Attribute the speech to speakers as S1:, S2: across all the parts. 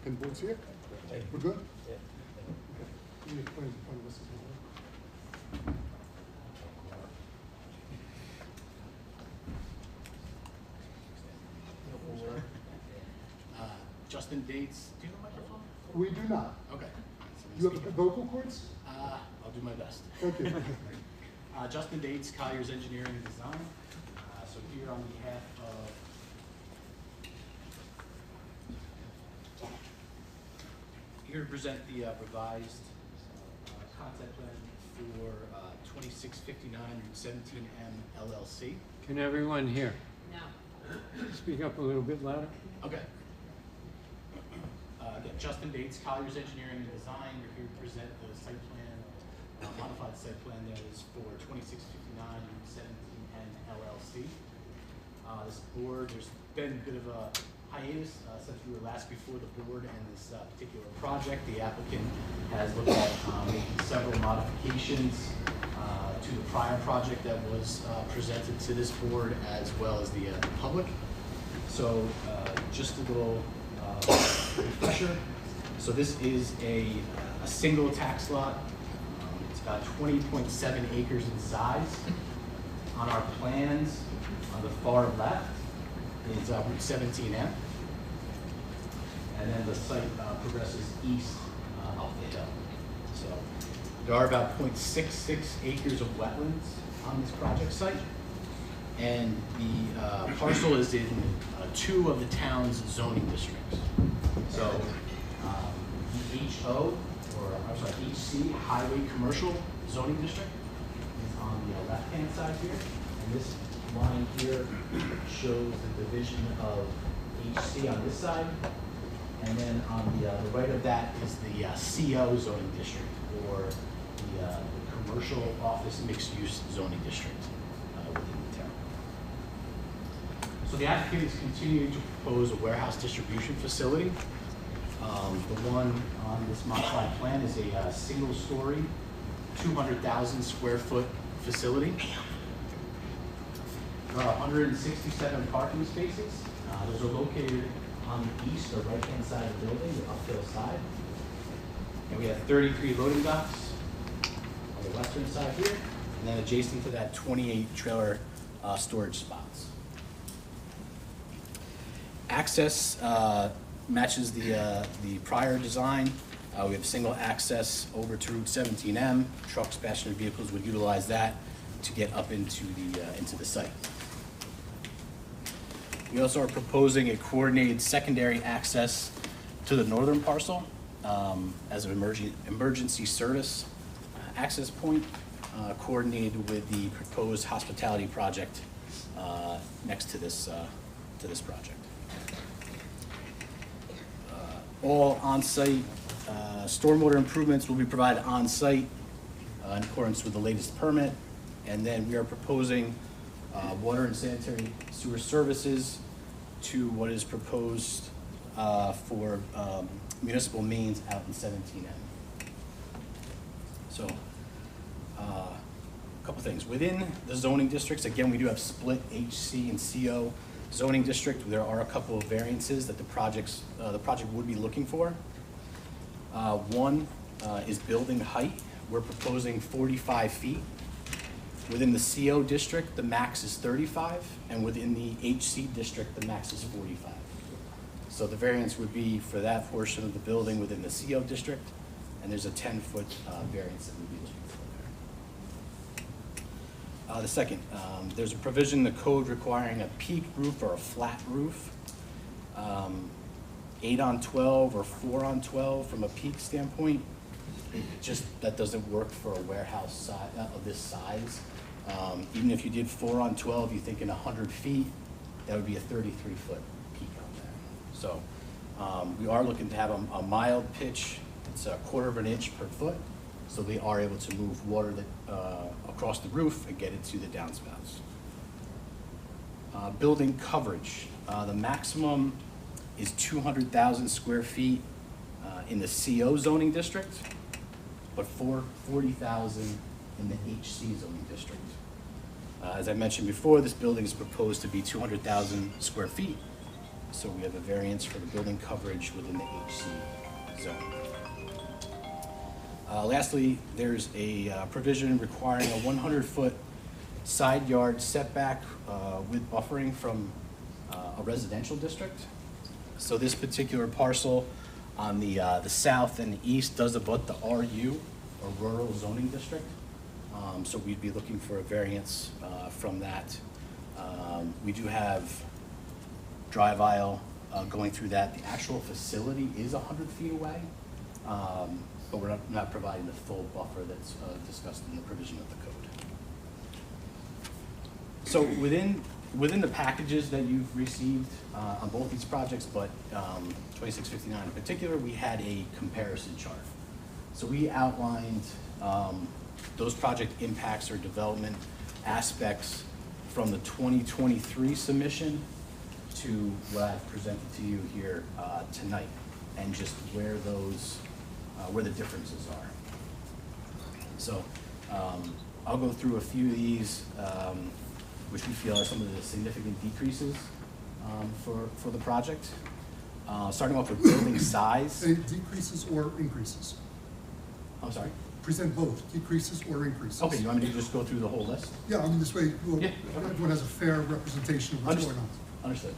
S1: Can the board see it? We're good?
S2: Yeah.
S1: You need plans in front of us as well.
S3: Justin Dates, do you have a microphone?
S1: We do not.
S3: Okay.
S1: You have the vocal cords?
S3: I'll do my best.
S1: Thank you.
S3: Justin Dates, Collier's Engineering and Design. So here on behalf of here to present the revised concept plan for 2659 Route 17M LLC.
S2: Can everyone hear?
S4: No.
S2: Speak up a little bit louder.
S3: Okay. Again, Justin Dates, Collier's Engineering and Design. We're here to present the site plan, modified site plan that is for 2659 Route 17N LLC. This board, there's been a bit of a hiatus since we were last before the board and this particular project. The applicant has looked at making several modifications to the prior project that was presented to this board as well as the public. So just a little refresher. So this is a single tax lot. It's about 20.7 acres in size. On our plans, on the far left is Route 17M. And then the site progresses east up the hill. So there are about 0.66 acres of wetlands on this project site. And the parcel is in two of the town's zoning districts. So the HO, or I'm sorry, HC, Highway Commercial Zoning District, is on the left-hand side here. And this line here shows the division of HC on this side. And then on the right of that is the CO zoning district, or the commercial office mixed-use zoning district within the town. So the applicant is continuing to propose a warehouse distribution facility. The one on this modified plan is a single-story, 200,000 square foot facility. There are 167 parking spaces. Those are located on the east or right-hand side of the building, the uphill side. And we have 33 loading docks on the western side here, and then adjacent to that, 28 trailer storage spots. Access matches the prior design. We have single access over to Route 17M. Trucks, passenger vehicles would utilize that to get up into the site. We also are proposing a coordinated secondary access to the northern parcel as an emergency service access point, coordinated with the proposed hospitality project next to this project. All on-site stormwater improvements will be provided on-site in accordance with the latest permit, and then we are proposing water and sanitary sewer services to what is proposed for municipal mains out in 17M. So, a couple things. Within the zoning districts, again, we do have split HC and CO zoning district. There are a couple of variances that the project would be looking for. One is building height. We're proposing 45 feet. Within the CO district, the max is 35, and within the HC district, the max is 45. So the variance would be for that portion of the building within the CO district, and there's a 10-foot variance that we'd be looking for there. The second, there's a provision in the code requiring a peak roof or a flat roof, 8 on 12 or 4 on 12 from a peak standpoint. Just that doesn't work for a warehouse of this size. Even if you did 4 on 12, you think in 100 feet, that would be a 33-foot peak on there. So we are looking to have a mild pitch. It's 1/4 inch per foot. So they are able to move water across the roof and get it to the downspouts. Building coverage. The maximum is 200,000 square feet in the CO zoning district, but 40,000 in the HC zoning district. As I mentioned before, this building is proposed to be 200,000 square feet. So we have a variance for the building coverage within the HC zone. Lastly, there's a provision requiring a 100-foot side yard setback with buffering from a residential district. So this particular parcel on the south and the east does abut the RU, or rural zoning district. So we'd be looking for a variance from that. We do have drive aisle going through that. The actual facility is 100 feet away, but we're not providing the full buffer that's discussed in the provision of the code. So within the packages that you've received on both these projects, but 2659 in particular, we had a comparison chart. So we outlined those project impacts or development aspects from the 2023 submission to what I've presented to you here tonight, and just where those, where the differences are. So I'll go through a few of these, which we feel are some of the significant decreases for the project. Starting off with building size.
S1: Decreases or increases?
S3: I'm sorry?
S1: Present both, decreases or increases.
S3: Okay, you want me to just go through the whole list?
S1: Yeah, I mean, this way,
S3: Yeah.
S1: everyone has a fair representation of what's going on.
S3: Understood.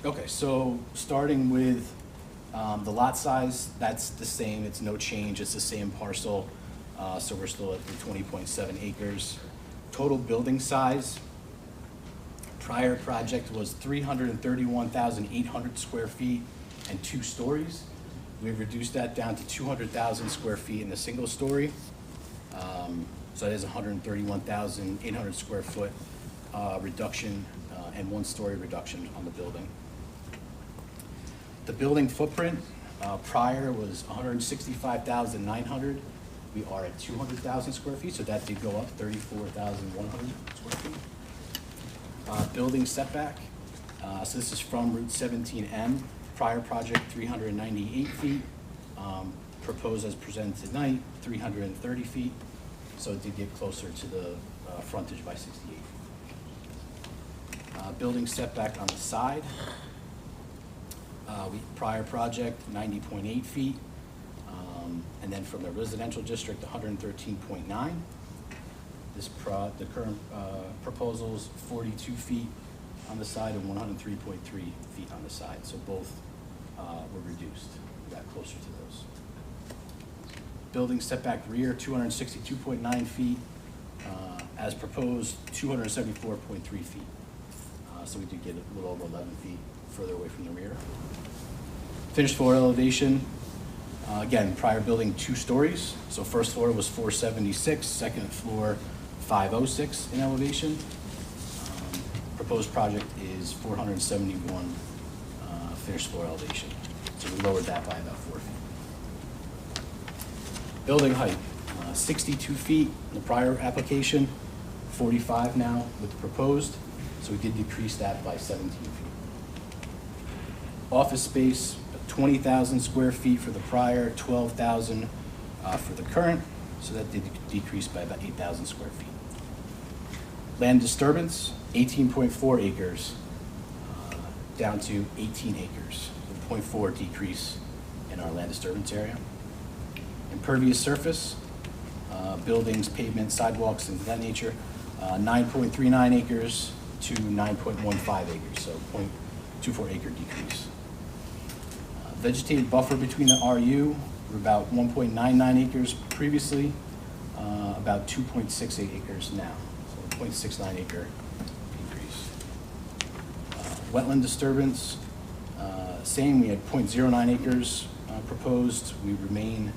S3: Okay, so starting with the lot size, that's the same, it's no change, it's the same parcel. So we're still at the 20.7 acres. Total building size, prior project was 331,800 square feet and 2 stories. We've reduced that down to 200,000 square feet in a single story. So that is 131,800 square foot reduction and 1-story reduction on the building. The building footprint prior was 165,900. We are at 200,000 square feet, so that did go up 34,100 square feet. Building setback, so this is from Route 17M. Prior project 398 feet, proposed as presented tonight 330 feet, so it did get closer to the frontage by 68. Building setback on the side, prior project 90.8 feet, and then from the residential district 113.9. The current proposal is 42 feet on the side and 103.3 feet on the side, so both were reduced. We got closer to those. Building setback rear 262.9 feet, as proposed 274.3 feet. So we did get a little over 11 feet further away from the rear. Finished floor elevation, again, prior building 2 stories. So first floor was 476, second floor 506 in elevation. Proposed project is 471 finished floor elevation. So we lowered that by about 4 feet. Building height, 62 feet in the prior application, 45 now with the proposed. So we did decrease that by 17 feet. Office space, 20,000 square feet for the prior, 12,000 for the current. So that did decrease by about 8,000 square feet. Land disturbance, 18.4 acres, down to 18 acres, so 0.4 decrease in our land disturbance area. Impervious surface, buildings, pavement, sidewalks, things of that nature, 9.39 acres to 9.15 acres, so 0.24 acre decrease. Vegetated buffer between the RU, we're about 1.99 acres previously, about 2.68 acres now, so 0.69 acre decrease. Wetland disturbance, same, we had 0.09 acres proposed. We remain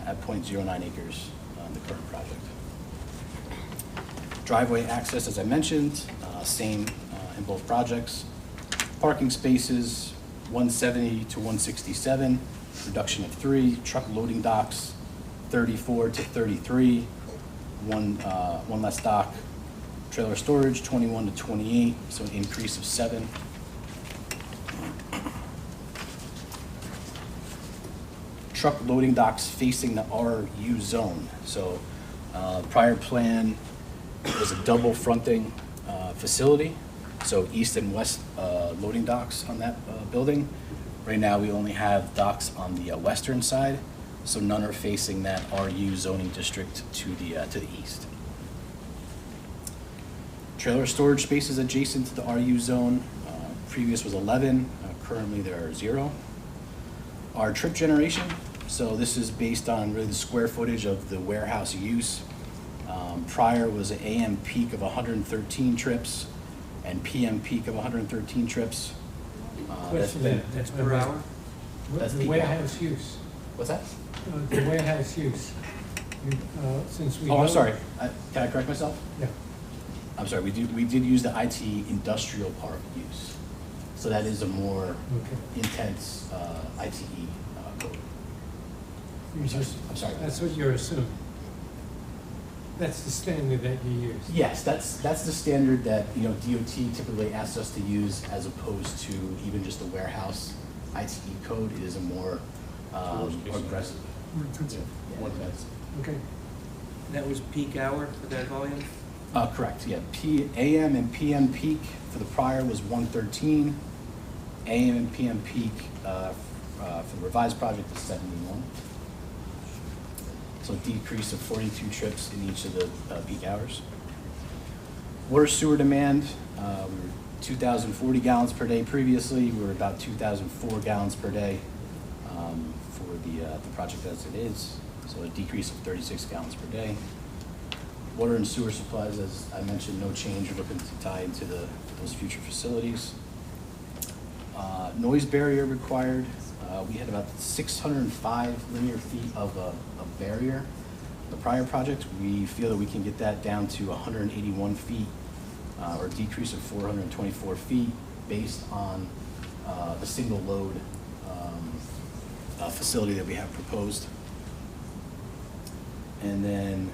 S3: at 0.09 acres on the current project. Driveway access, as I mentioned, same in both projects. Parking spaces, 170 to 167, reduction of 3. Truck loading docks, 34 to 33, one less dock. Trailer storage, 21 to 28, so an increase of 7. Truck loading docks facing the RU zone. So prior plan was a double fronting facility. so east and west loading docks on that building. Right now, we only have docks on the western side, so none are facing that RU zoning district to the east. Trailer storage spaces adjacent to the RU zone. Previous was 11, currently there are 0. Our trip generation, so this is based on really the square footage of the warehouse use. Prior was an AM peak of 113 trips and PM peak of 113 trips.
S4: That's per hour?
S3: That's
S1: The
S3: peak
S1: warehouse use,
S3: What's that?
S1: the warehouse use, since we.
S3: Oh, I'm
S1: know-
S3: sorry. Can I correct myself?
S1: Yeah,
S3: I'm sorry, we did use the IT industrial park use. So that is a more
S1: okay.
S3: intense ITE code.
S1: You just,
S3: I'm sorry.
S1: that's what you're assuming. That's the standard that you use.
S3: Yes, that's the standard that, you know, DOT typically asks us to use as opposed to even just the warehouse ITE code. It is a more aggressive.
S1: More intensive.
S3: Yeah, more intensive.
S1: Okay,
S4: That was peak hour for that volume?
S3: Correct, yeah. AM and PM peak for the prior was 113. AM and PM peak for the revised project is 71. So a decrease of 42 trips in each of the peak hours. Water sewer demand, we were 2,040 gallons per day previously. We were about 2,004 gallons per day for the project as it is. So a decrease of 36 gallons per day. Water and sewer supplies, as I mentioned, no change. We're looking to tie into those future facilities. Noise barrier required. We had about 605 linear feet of barrier. The prior project, we feel that we can get that down to 181 feet, or a decrease of 424 feet based on the single load facility that we have proposed. And then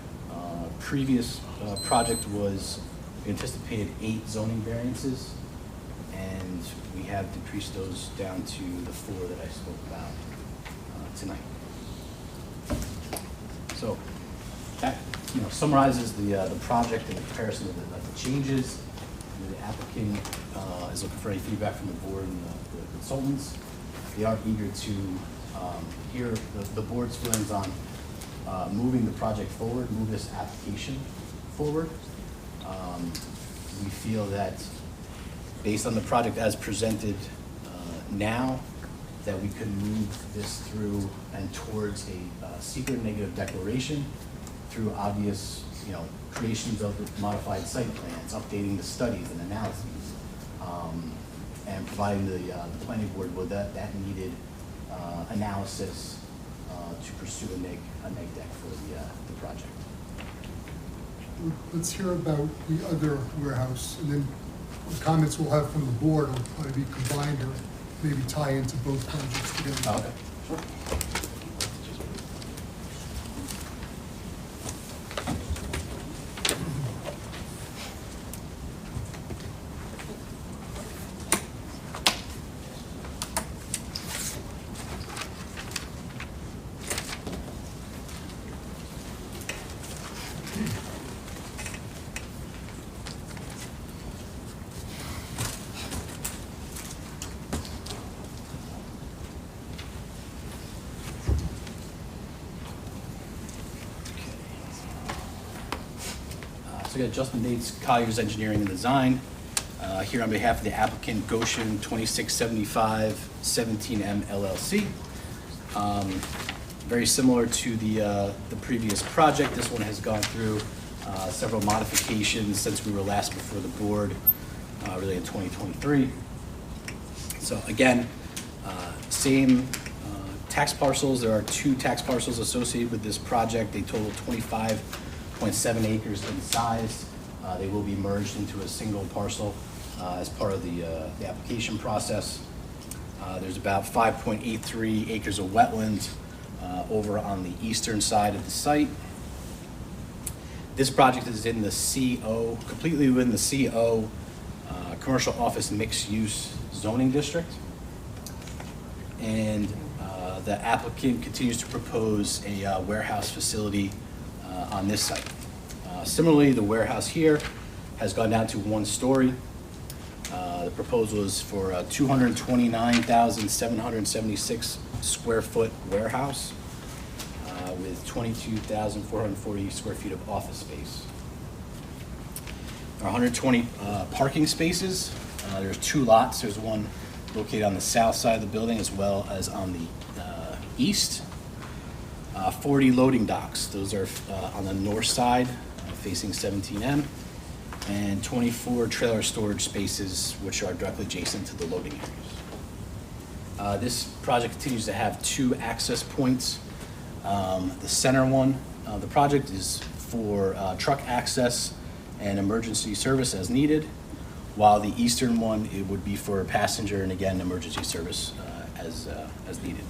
S3: previous project was, we anticipated 8 zoning variances, and we have decreased those down to the 4 that I spoke about tonight. So that, you know, summarizes the project in comparison of the changes. The applicant is looking for any feedback from the board and the consultants. They are eager to hear the board's feelings on moving the project forward, move this application forward. We feel that based on the project as presented now, that we could move this through and towards a secret negative declaration through obvious, you know, creations of the modified site plans, updating the studies and analyses, and providing the planning board with that needed analysis to pursue a neg deck for the project.
S5: Let's hear about the other warehouse, and then the comments we'll have from the board will probably be combined or maybe tie into both projects together.
S3: Okay, sure. So we got Justin Nates, Colliers Engineering and Design, here on behalf of the applicant Goshen 2675 17M LLC. Very similar to the previous project, this one has gone through several modifications since we were last before the board, really in 2023. So again, same tax parcels. There are 2 tax parcels associated with this project. They total 25.7 acres in size. They will be merged into a single parcel as part of the application process. There's about 5.83 acres of wetlands over on the eastern side of the site. This project is in the CO, completely within the CO commercial office mixed use zoning district. And the applicant continues to propose a warehouse facility on this site. Similarly, the warehouse here has gone down to 1 story. The proposal is for a 229,776 square foot warehouse with 22,440 square feet of office space. There are 120 parking spaces. There's 2 lots. There's one located on the south side of the building as well as on the east. 40 loading docks. Those are on the north side facing 17M. And 24 trailer storage spaces, which are directly adjacent to the loading areas. This project continues to have 2 access points. The center one, the project is for truck access and emergency service as needed, while the eastern one, it would be for passenger and again, emergency service as needed.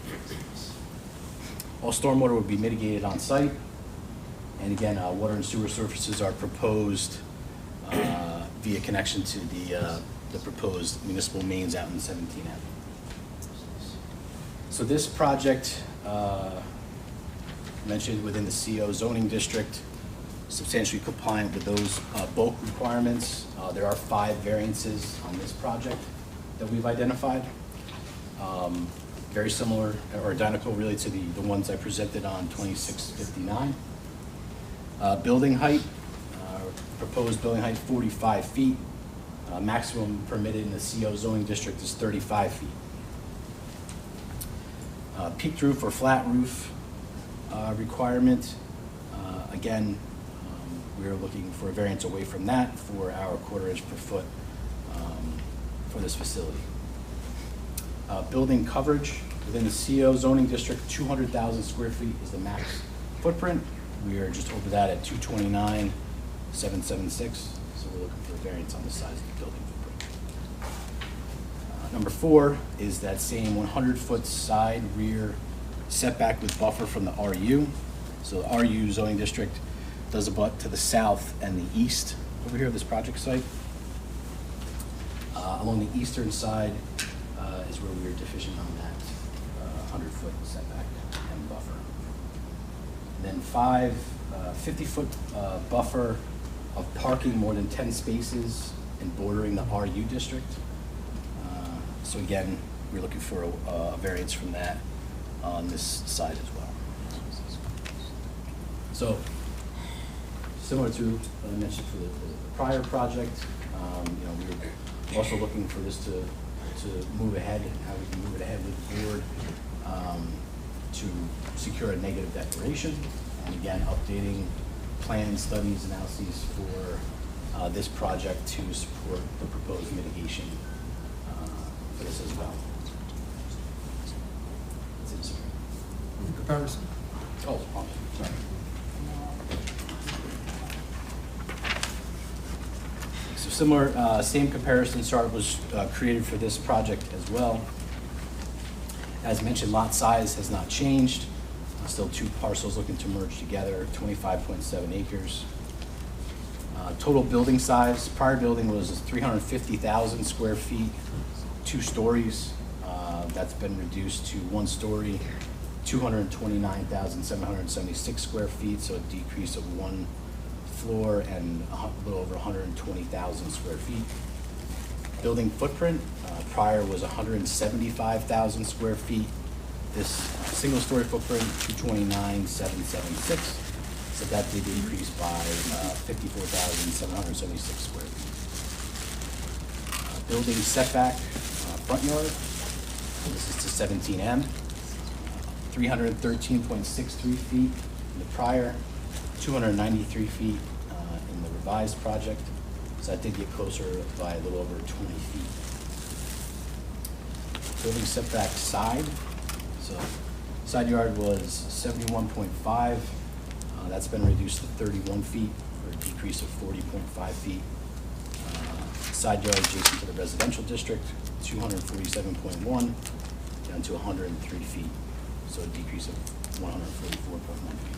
S3: All stormwater would be mitigated on site. And again, water and sewer services are proposed via connection to the proposed municipal mains out in 17M. So this project, mentioned within the CO zoning district, substantially compliant with those bulk requirements. There are 5 variances on this project that we've identified. Very similar or identical really to the ones I presented on 2659. Building height, proposed building height 45 feet. Maximum permitted in the CO zoning district is 35 feet. Peaked roof or flat roof requirement. Again, we are looking for a variance away from that for our 1/4 inch per foot for this facility. Building coverage within the CO zoning district, 200,000 square feet is the max footprint. We are just over that at 229,776. So we're looking for a variance on the size of the building footprint. Number 4 is that same 100-foot side rear setback with buffer from the RU. So the RU zoning district does abut to the south and the east over here of this project site. Along the eastern side is where we are deficient on that 100-foot setback and buffer. And then 5, 50-foot buffer of parking more than 10 spaces and bordering the RU district. So again, we're looking for a variance from that on this side as well. So similar to what I mentioned for the prior project, we were also looking for this to move ahead, how we can move it ahead with the board to secure a negative declaration. And again, updating plans, studies, analyses for this project to support the proposed mitigation for this as well. That's it, sir.
S5: In comparison.
S3: Oh, sorry. So similar, same comparison chart was created for this project as well. As mentioned, lot size has not changed. Still 2 parcels looking to merge together, 25.7 acres. Total building size, prior building was 350,000 square feet, 2 stories. That's been reduced to 1 story, 229,776 square feet, so a decrease of 1 floor and a little over 120,000 square feet. Building footprint, prior was 175,000 square feet. This single-story footprint, 229,776, so that did increase by 54,776 square feet. Building setback, front yard, this is to 17M, 313.63 feet in the prior, 293 feet in the revised project, so that did get closer by a little over 20 feet. Building setback side, so side yard was 71.5. That's been reduced to 31 feet, or a decrease of 40.5 feet. Side yard adjacent to the residential district, 247.1, down to 103 feet, so a decrease of 144.1 feet.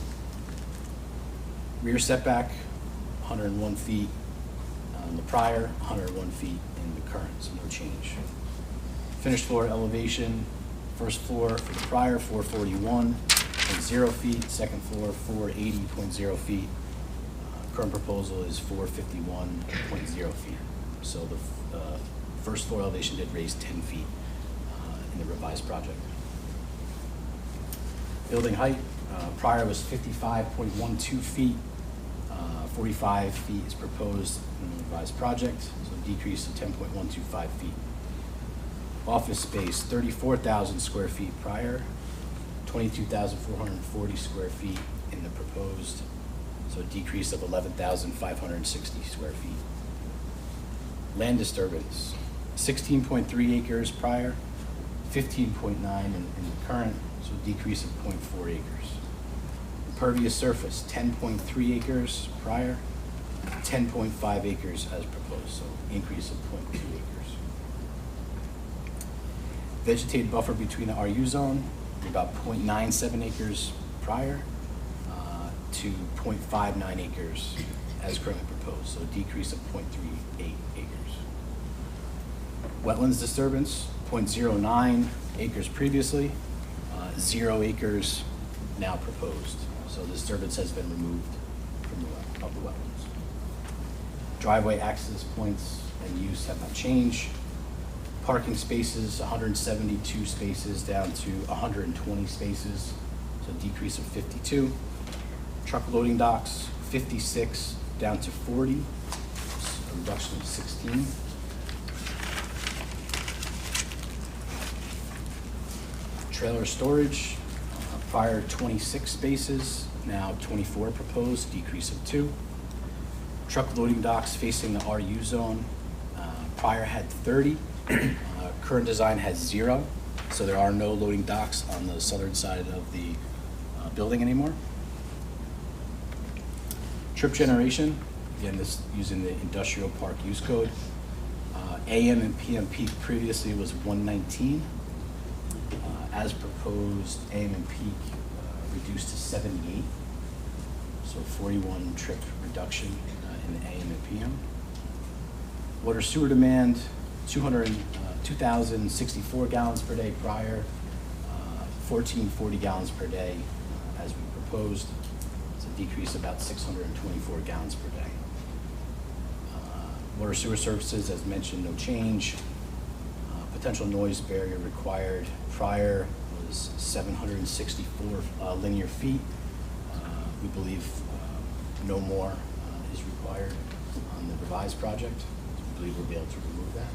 S3: Rear setback, 101 feet in the prior, 101 feet in the current, so no change. Finished floor elevation, first floor for the prior, 441.0 feet, second floor, 480.0 feet. Current proposal is 451.0 feet. So the first floor elevation did raise 10 feet in the revised project. Building height, prior was 55.12 feet. 45 feet is proposed in the revised project, so a decrease of 10.125 feet. Office space, 34,000 square feet prior, 22,440 square feet in the proposed, so a decrease of 11,560 square feet. Land disturbance, 16.3 acres prior, 15.9 in the current, so a decrease of 0.4 acres. Impervious surface, 10.3 acres prior, 10.5 acres as proposed, so increase of 0.2 acres. Vegetated buffer between the RU zone, about 0.97 acres prior to 0.59 acres as currently proposed, so a decrease of 0.38 acres. Wetlands disturbance, 0.09 acres previously, 0 acres now proposed. So the disturbance has been removed from the wetlands. Driveway access points and use have not changed. Parking spaces, 172 spaces down to 120 spaces, so a decrease of 52. Truck loading docks, 56 down to 40, a reduction of 16. Trailer storage, prior 26 spaces, now 24 proposed, decrease of 2. Truck loading docks facing the RU zone, prior had 30, current design has 0, so there are no loading docks on the southern side of the building anymore. Trip generation, again, this using the industrial park use code. AM and PM peak previously was 119. As proposed, AM and peak reduced to 78. So 41 trip reduction in the AM and PM. Water sewer demand, 2,064 gallons per day prior, 1,440 gallons per day as we proposed. It's a decrease of about 624 gallons per day. Water sewer services, as mentioned, no change. Potential noise barrier required prior was 764 linear feet. We believe no more is required on the revised project. We believe we'll be able to remove that.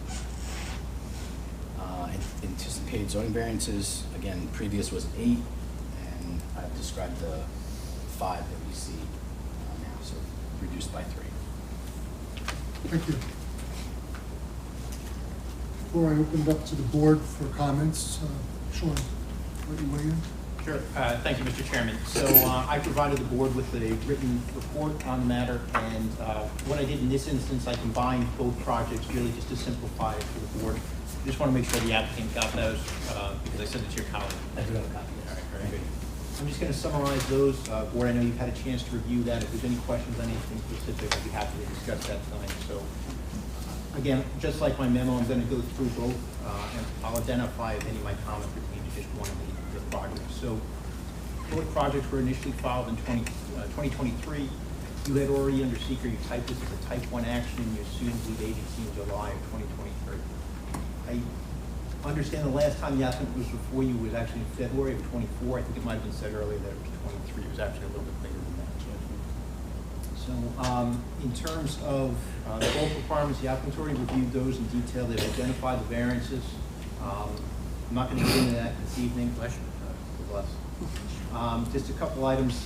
S3: Anticipated zoning variances, again, previous was 8, and I've described the 5 that we see now, so reduced by 3.
S5: Thank you. Before I open it up to the board for comments, Sean, let you weigh in.
S6: Sure. Thank you, Mr. Chairman. So I provided the board with a written report on the matter, and what I did in this instance, I combined both projects really just to simplify it for the board. I just want to make sure the applicant got those because I sent it to your colleague.
S3: I do have a copy.
S6: All right, very good. I'm just going to summarize those. Board, I know you've had a chance to review that. If there's any questions on anything specific, I'd be happy to discuss that tonight. So again, just like my memo, I'm going to go through both, and I'll identify if any of my comments pertain to just one of the projects. So both projects were initially filed in 2023. You had already under seeker, you typed this as a type 1 action, and you assumed lead agency in July of 2023. I understand the last time the applicant was before you was actually in February of 24. I think it might have been said earlier that it was 23. It was actually a little bit later than that. So in terms of the bulk requirements, the applicant's already reviewed those in detail. They've identified the variances. I'm not going to get into that this evening. Bless. Just a couple items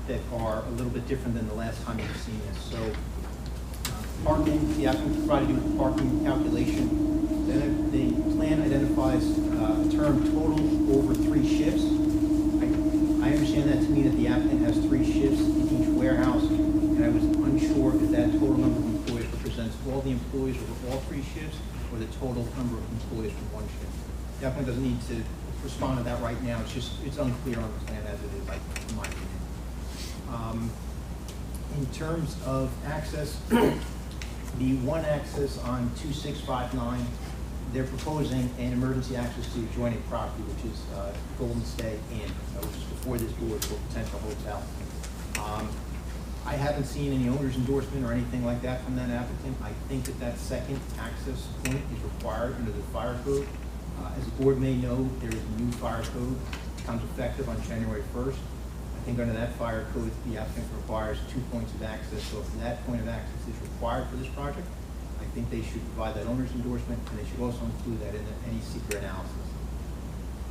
S6: that are a little bit different than the last time you've seen this. So parking, the applicant provided you with parking calculation. Then the plan identifies a term total over 3 shifts. I understand that to mean that the applicant has 3 shifts in each warehouse, and I was unsure if that total number of employees represents all the employees over all 3 shifts or the total number of employees for 1 shift. The applicant doesn't need to respond to that right now. It's unclear on the plan as it is, in my opinion. In terms of access, the one access on 2659, they're proposing an emergency access to adjoining property, which is Golden Stay Inn, which is before this board for potential hotel. I haven't seen any owner's endorsement or anything like that from that applicant. I think that that second access point is required under the fire code. As the board may know, there is a new fire code, becomes effective on January 1st. I think under that fire code, the applicant requires 2 points of access. So if that point of access is required for this project, I think they should provide that owner's endorsement, and they should also include that in any secret analysis.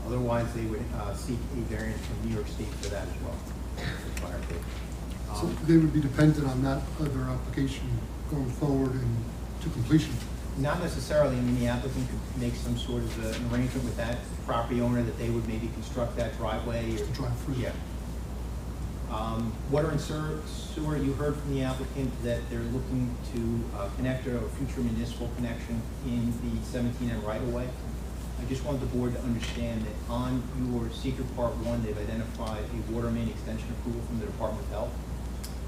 S6: Otherwise, they would seek a variance from New York State for that as well. The fire code.
S5: So they would be dependent on that other application going forward and to completion.
S6: Not necessarily. I mean, the applicant could make some sort of an arrangement with that property owner that they would maybe construct that driveway or.
S5: To drive through.
S6: Yeah. Water and sewer, you heard from the applicant that they're looking to connect a future municipal connection in the 17M right-of-way. I just want the board to understand that on your secret part 1, they've identified a water main extension approval from the Department of Health.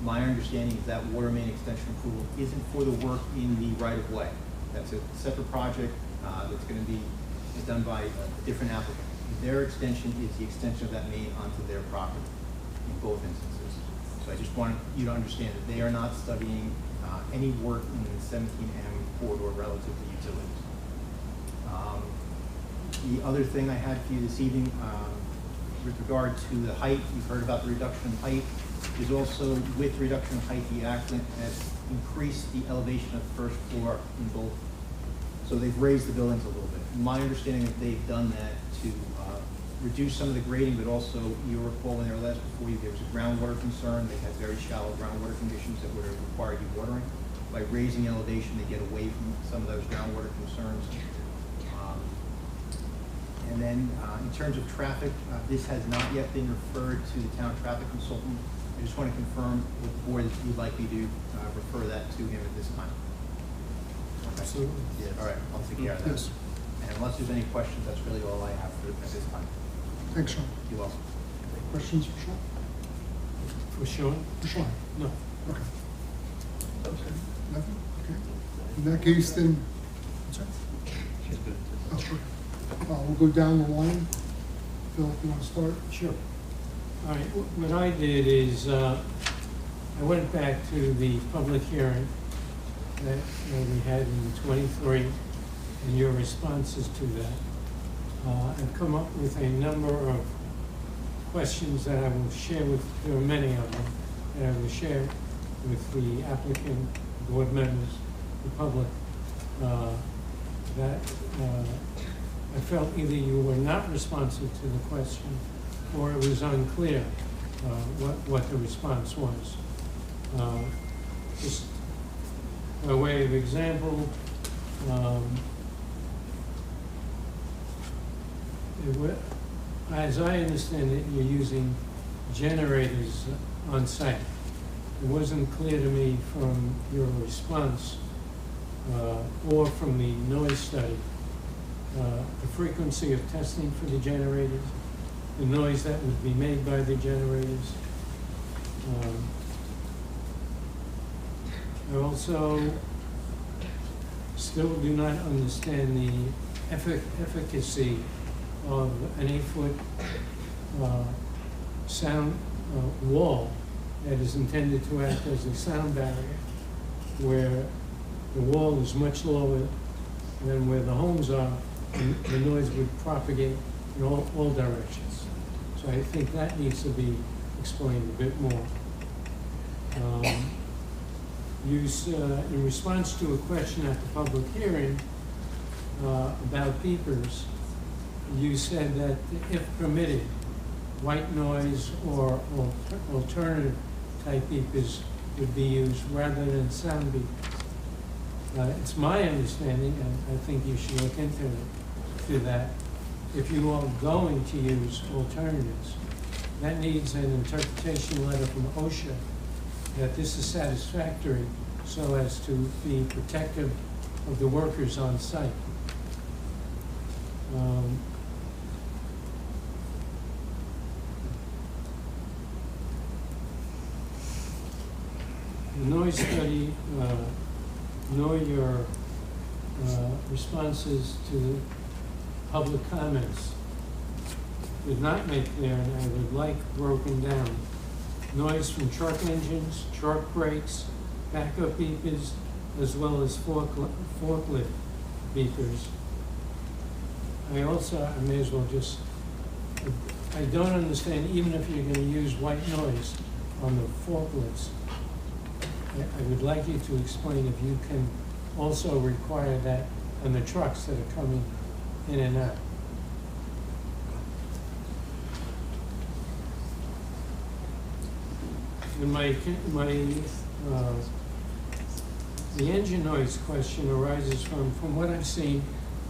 S6: My understanding is that water main extension approval isn't for the work in the right-of-way. That's a separate project that's going to be done by a different applicant. Their extension is the extension of that main onto their property in both instances. So I just want you to understand that they are not studying any work in the 17M corridor relative to utilities. The other thing I had for you this evening, with regard to the height, you've heard about the reduction in height. There's also, with reduction in height, the applicant has increased the elevation of the first floor in both. So they've raised the buildings a little bit. My understanding is they've done that to reduce some of the grading, but also, you recall when they were last before you, there was a groundwater concern. They had very shallow groundwater conditions that would have required dewatering. By raising elevation, they get away from some of those groundwater concerns. And then in terms of traffic, this has not yet been referred to the town traffic consultant. I just want to confirm with the board that you'd like me to refer that to him at this time. Okay.
S5: Absolutely.
S6: Yeah, all right, I'll take care of that.
S5: Yes.
S6: And unless there's any questions, that's really all I have for at this time.
S5: Thanks, Sean.
S6: You're welcome.
S5: Questions for Sean?
S1: For Sean?
S5: For Sean?
S1: No.
S5: Okay. Nothing? Okay. In that case, then, what's that? Oh, sure. We'll go down the line. Phil, if you want to start?
S1: Sure. All right, what I did is, I went back to the public hearing that we had in 23, and your responses to that. I've come up with a number of questions that I will share with, there are many of them, that I will share with the applicant, board members, the public, that I felt either you were not responsive to the question or it was unclear what the response was. Just by way of example, as I understand it, you're using generators on site. It wasn't clear to me from your response or from the noise study, the frequency of testing for the generators, the noise that would be made by the generators. I also still do not understand the efficacy of an 8-foot sound wall that is intended to act as a sound barrier, where the wall is much lower than where the homes are, and the noise would propagate in all directions. So I think that needs to be explained a bit more. In response to a question at the public hearing about beepers, you said that if permitted, white noise or alternative type beepers would be used rather than sound beepers. It's my understanding, and I think you should look into that, if you are going to use alternatives, that needs an interpretation letter from OSHA that this is satisfactory so as to be protective of the workers on site. The noise study, nor your responses to public comments did not make clear, and I would like broken down noise from truck engines, truck brakes, backup beepers, as well as forklift beepers. I may as well just, I don't understand, even if you're gonna use white noise on the forklifts, I would like you to explain if you can also require that on the trucks that are coming in and out. And the engine noise question arises from what I've seen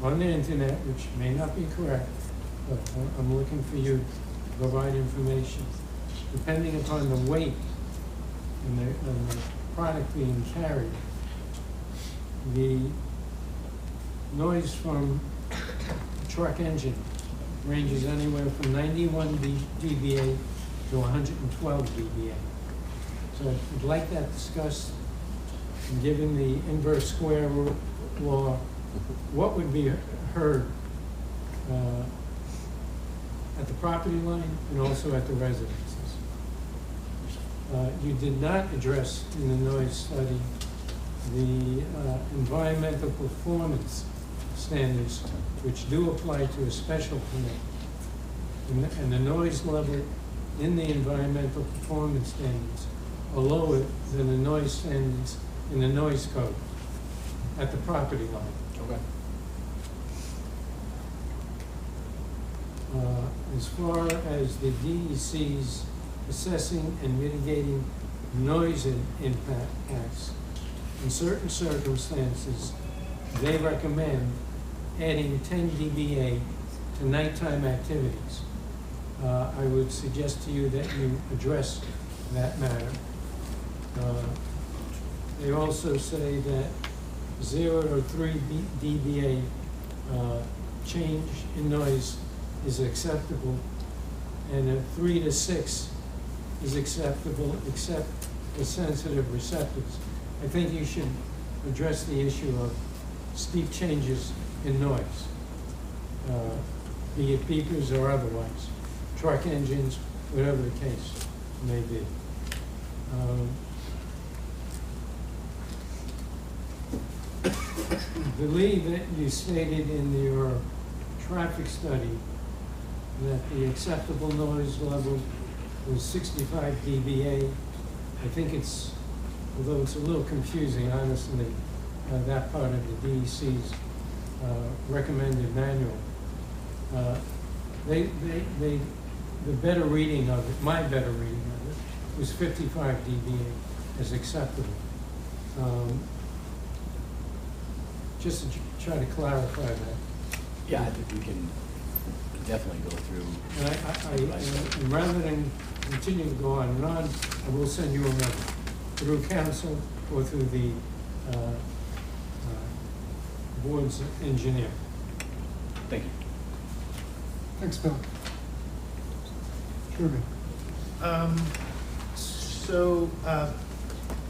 S1: on the internet, which may not be correct, but I'm looking for you to provide information. Depending upon the weight and the product being carried, the noise from a truck engine ranges anywhere from 91 dBA to 112 dBA. So I'd like that discussed, and given the inverse square law, what would be heard at the property line and also at the residences. You did not address in the noise study the environmental performance standards, which do apply to a special permit. And the noise level in the environmental performance standards are lower than the noise standards in the noise code at the property line.
S3: Okay.
S1: As far as the DEC's assessing and mitigating noise impacts, in certain circumstances, they recommend adding 10 dBA to nighttime activities. I would suggest to you that you address that matter. They also say that 0 to 3 dBA change in noise is acceptable, and a 3 to 6 is acceptable except for sensitive receptors. I think you should address the issue of steep changes in noise, be it beepers or otherwise, truck engines, whatever the case may be. I believe that you stated in your traffic study that the acceptable noise level was 65 dBA. I think it's, although it's a little confusing, honestly, that part of the DEC's recommended manual. The better reading of it, my better reading of it, was 55 dBA as acceptable. Just to try to clarify that.
S3: Yeah, I think we can definitely go through.
S1: And rather than continue to go on and on, I will send you a memo through council or through the board's engineer.
S3: Thank you.
S5: Thanks, Bill. Sherman.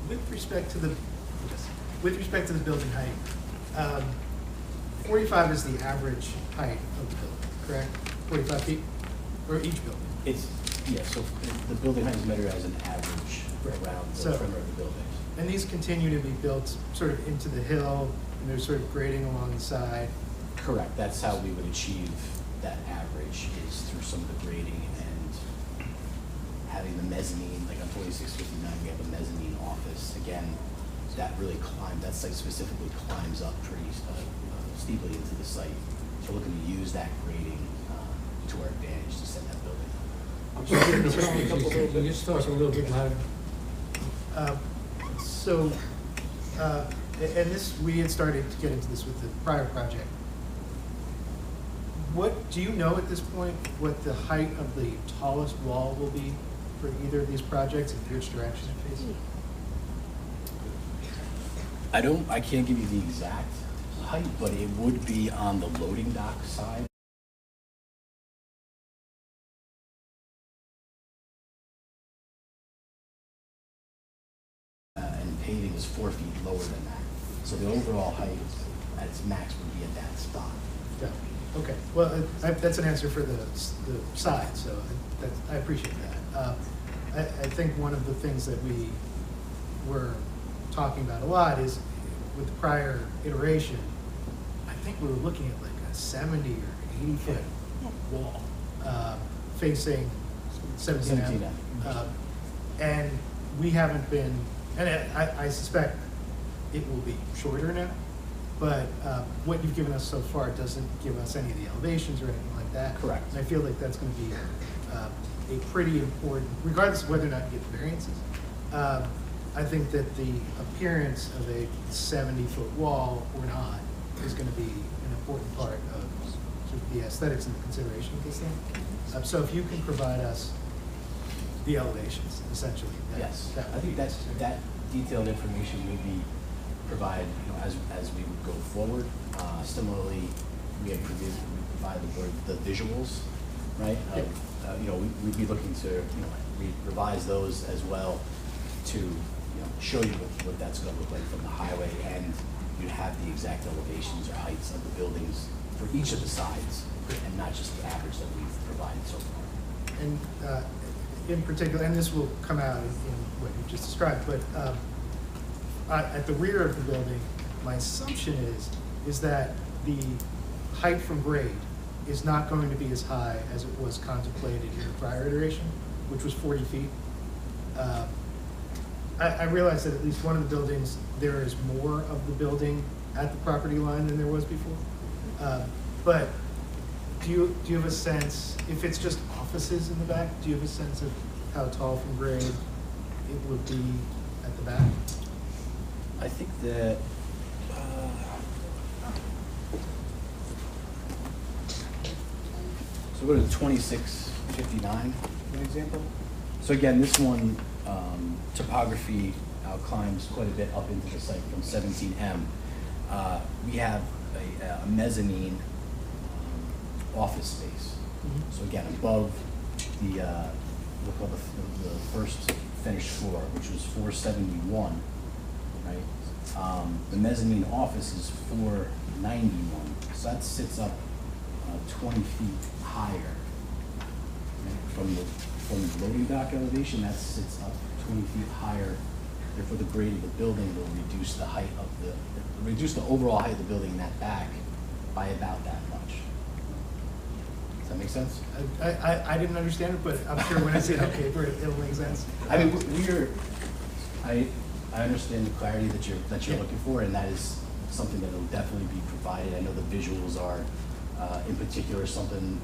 S7: With respect to the building height, 45 is the average height of the building, correct? 45 feet for each building.
S3: So the building height is measured as an average around the perimeter of the buildings.
S7: And these continue to be built sort of into the hill, and they're sort of grading along the side.
S3: Correct. That's how we would achieve that average, is through some of the grading and having the mezzanine, like on 2659, we have a mezzanine office. Again, that site specifically climbs up pretty steeply into the site. So we're looking to use that grading to our advantage to set that building up.
S1: Can you just talk a little bit louder?
S7: And this, we had started to get into this with the prior project. What, do you know at this point what the height of the tallest wall will be for either of these projects and which direction it faces?
S3: I can't give you the exact height, but it would be on the loading dock side. And paving is 4 feet lower than that. So the overall height at its max would be at that spot.
S7: Yeah. Okay, well, that's an answer for the side, so I appreciate that. I think one of the things that we were talking about a lot is with the prior iteration, I think we were looking at like a 70 or 80 foot wall facing 17 M. And we haven't been, and I suspect it will be shorter now, but what you've given us so far doesn't give us any of the elevations or anything like that.
S3: Correct.
S7: And I feel like that's going to be a pretty important, regardless of whether or not you get the variances. I think that the appearance of a 70-foot wall or not is going to be an important part of sort of the aesthetics and the consideration of this thing. So if you can provide us the elevations, essentially.
S3: Yes,
S7: that
S3: I
S7: would
S3: think
S7: be
S3: that detailed information will be provided, as we would go forward. Similarly, we provide the board the visuals, right? We'd be looking to, revise those as well to, show you what that's gonna look like from the highway, and you have the exact elevations or heights of the buildings for each of the sides, and not just the average that we've provided so far.
S7: And in particular, and this will come out in what you just described, but at the rear of the building, my assumption is that the height from grade is not going to be as high as it was contemplated in the prior iteration, which was 40 feet. I realize that at least one of the buildings, there is more of the building at the property line than there was before. But do you have a sense, if it's just offices in the back, do you have a sense of how tall from grade it would be at the back?
S3: I think that, so go to 2659, for example. So again, this one, topography climbs quite a bit up into the site from 17M. We have a mezzanine office space. So again, above the, we'll call the first finished floor, which was 471, right? The mezzanine office is 491, so that sits up 20 feet higher. Right? From the loading dock elevation, that sits up 20 feet higher. Therefore, the grade of the building will reduce the height of reduce the overall height of the building in that back by about that much. Does that make sense?
S7: I didn't understand it, but I'm sure when I see it on paper, it'll make sense.
S3: I mean, I understand the clarity that you're looking for, and that is something that will definitely be provided. I know the visuals are, in particular, something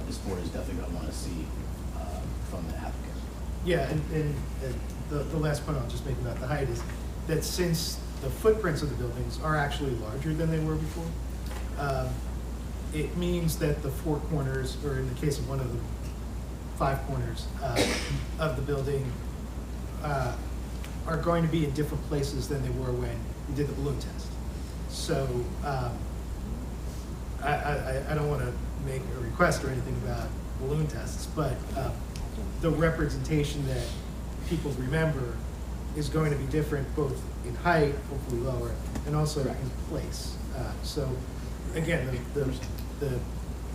S3: this board is definitely going to want to see from the applicant.
S7: Yeah, and the last point I'll just make about the height is that since the footprints of the buildings are actually larger than they were before, it means that the four corners, or in the case of one of the 5 corners of the building, are going to be in different places than they were when we did the balloon test. So I don't want to make a request or anything about balloon tests, but the representation that people remember is going to be different both in height, hopefully lower, and also in place. So again, the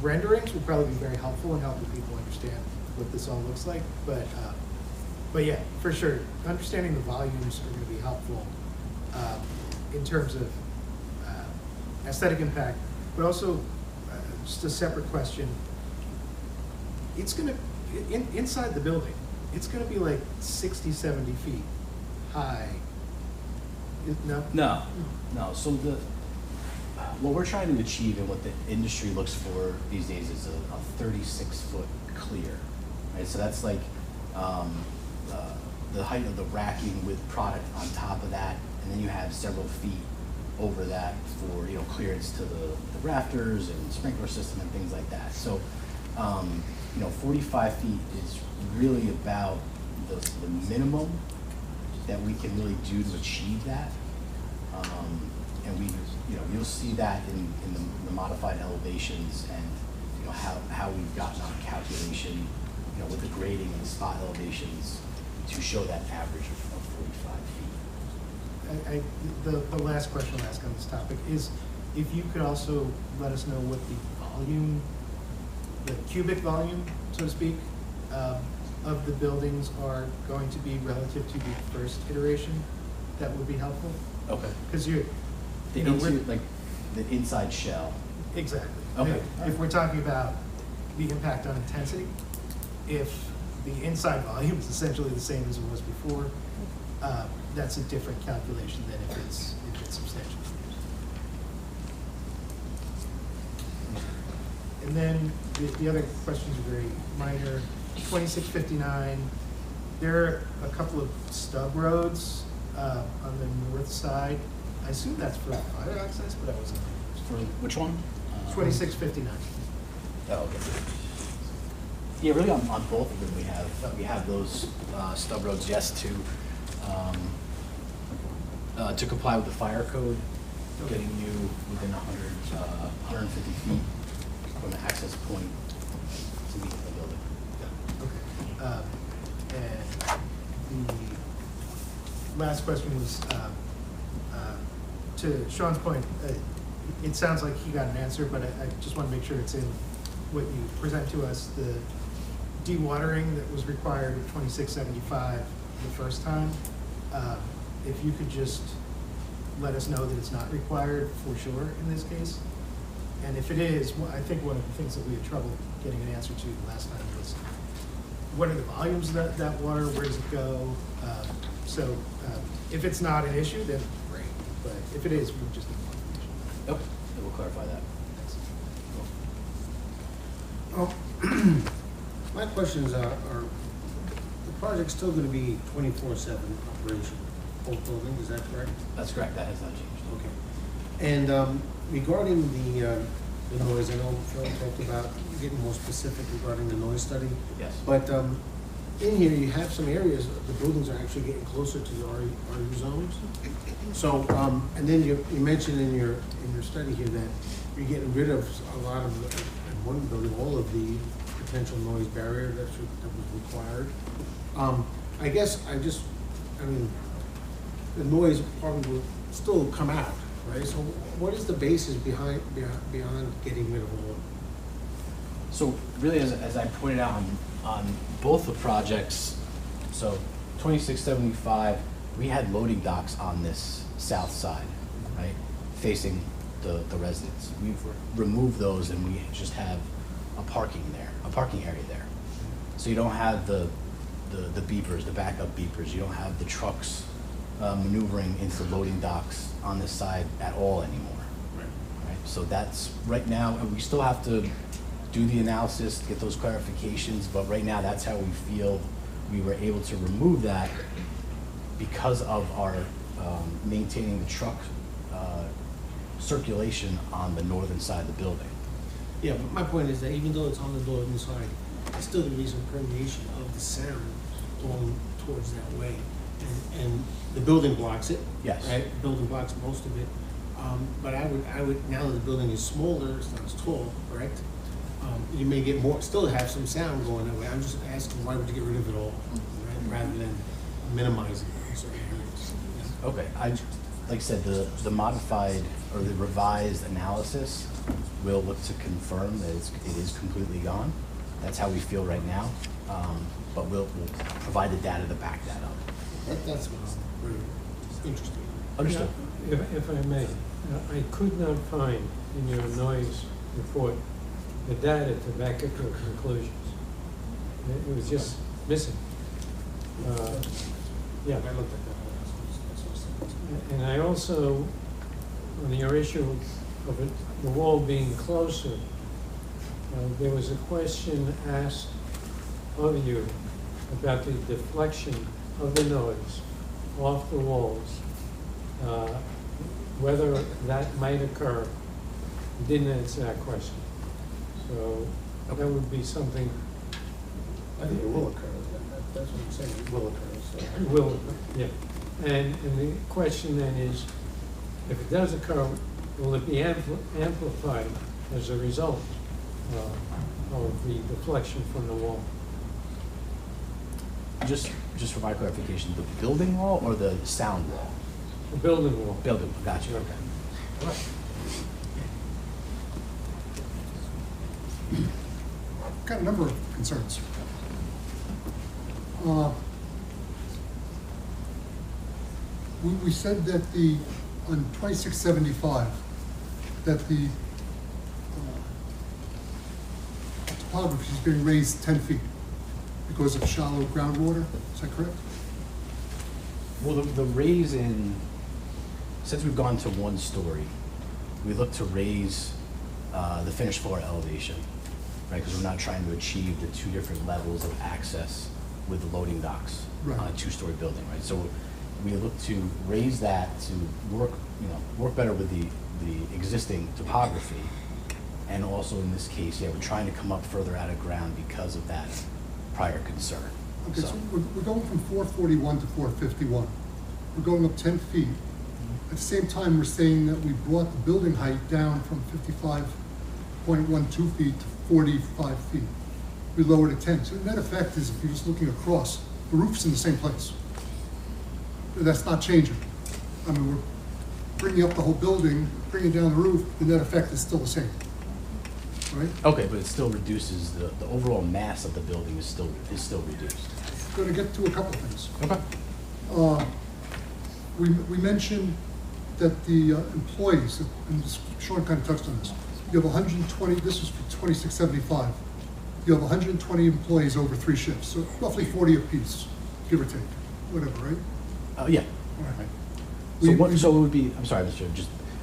S7: renderings will probably be very helpful in helping people understand what this all looks like. But yeah, for sure, understanding the volumes are going to be helpful in terms of aesthetic impact, but also just a separate question. It's going to, inside the building, it's going to be like 60, 70 feet high. No?
S3: No. So what we're trying to achieve and what the industry looks for these days is a 36-foot clear, right? So that's like the height of the racking with product on top of that, and then you have several feet over that for clearance to the rafters and sprinkler system and things like that. So 45 feet is really about the minimum that we can really do to achieve that. And you'll see that in the modified elevations and how we've gotten our calculation, with the grading and the spot elevations to show that average of 45 feet.
S7: The last question I'll ask on this topic is if you could also let us know what the volume, the cubic volume, so to speak, of the buildings are going to be relative to the first iteration, that would be helpful.
S3: Okay.
S7: Because
S3: The
S7: you know, we're-
S3: like, the inside shell.
S7: exactly.
S3: Okay.
S7: If we're talking about the impact on intensity, if the inside volume is essentially the same as it was before, that's a different calculation than if it's substantially. And then the other questions are very minor. 2659, there are a couple of stub roads on the north side. I assume that's for fire access, but I wasn't.
S3: For which one?
S7: 2659.
S3: Oh, okay. Yeah, really on both of them, we have those stub roads, yes, to comply with the fire code, getting you within 150 feet from the access point to meet the building.
S7: Okay. And the last question was, to Sean's point, it sounds like he got an answer, but I just want to make sure it's in what you present to us, the dewatering that was required at 2675 the first time. If you could just let us know that it's not required for sure in this case. And if it is, I think one of the things that we had trouble getting an answer to last time was, what are the volumes of that water, where does it go? So if it's not an issue, then great, but if it is, we just need more information.
S3: Okay, we'll clarify that.
S7: Thanks.
S8: My questions are the project's still gonna be 24/7 operation, both buildings, is that correct?
S3: That's correct, that has not changed.
S8: Okay. And regarding the noise, I know Phil talked about getting more specific regarding the noise study.
S3: Yes.
S8: But in here, you have some areas, the buildings are actually getting closer to the RU zones. So, and then you mentioned in your study here that you're getting rid of a lot of, in one building, all of the potential noise barrier that was required. I guess I mean, the noise probably will still come out, right? So what is the basis beyond getting rid of all of it?
S3: So really, as I pointed out on both the projects, so 2675, we had loading docks on this south side, right, facing the residents. We've removed those and we just have a parking area there. So you don't have the beepers, the backup beepers. You don't have the trucks maneuvering into loading docks on this side at all anymore. Right. So that's right now, and we still have to do the analysis, get those clarifications, but right now that's how we feel we were able to remove that because of our maintaining the truck circulation on the northern side of the building.
S8: Yeah, but my point is that even though it's on the northern side, it's still gonna be some permeation of the sound going towards that way. And the building blocks it.
S3: Yes.
S8: Right, the building blocks most of it. But I would, now that the building is smaller, it's not as tall, correct? You may get more, still have some sound going that way. I'm just asking, why would you get rid of it all, right, rather than minimizing it in certain areas?
S3: Okay, like I said, the modified or the revised analysis will look to confirm that it is completely gone. That's how we feel right now, but we'll provide the data to back that up.
S8: That's what's very interesting.
S3: Understood.
S1: If I may, I could not find in your noise report the data to back up your conclusions. It was just missing. Yeah.
S8: I looked at that.
S1: And I also, on your issue of it, the wall being closer, there was a question asked of you about the deflection of the noise off the walls, whether that might occur. You didn't answer that question. So that would be something.
S8: I think it will occur. That's what I'm saying, it will occur, so.
S1: Will, yeah. And the question then is, if it does occur, will it be amplified as a result of the deflection from the wall?
S3: Just for my clarification, the building wall or the sound wall?
S1: The building wall.
S3: Building, gotcha, okay. All right.
S5: Got a number of concerns. We said that on 2675, that the topography is being raised 10 feet because of shallow groundwater, is that correct?
S3: Well, the raise in, since we've gone to 1 story, we look to raise the finished floor elevation, right? Because we're not trying to achieve the 2 different levels of access with the loading docks on a
S5: Right.
S3: 2-story building, right? So we look to raise that to work better with the existing topography. And also in this case, yeah, we're trying to come up further out of ground because of that prior concern.
S5: Okay, so we're going from 441 to 451. We're going up 10 feet. At the same time, we're saying that we brought the building height down from 55.12 feet to 45 feet. We lowered it 10. So the net effect is, if you're just looking across, the roof's in the same place. That's not changing. I mean, we're bringing up the whole building, bringing down the roof, the net effect is still the same, right?
S3: Okay, but it still reduces, the overall mass of the building is still reduced.
S5: Going to get to a couple things.
S3: Okay.
S5: We mentioned that the employees, and Sean kind of touched on this, you have 120, this is for 2675. You have 120 employees over 3 shifts, so roughly 40 apiece, give or take, whatever, right?
S3: Yeah.
S5: All right.
S3: So it would be, I'm sorry, Mr. Chair,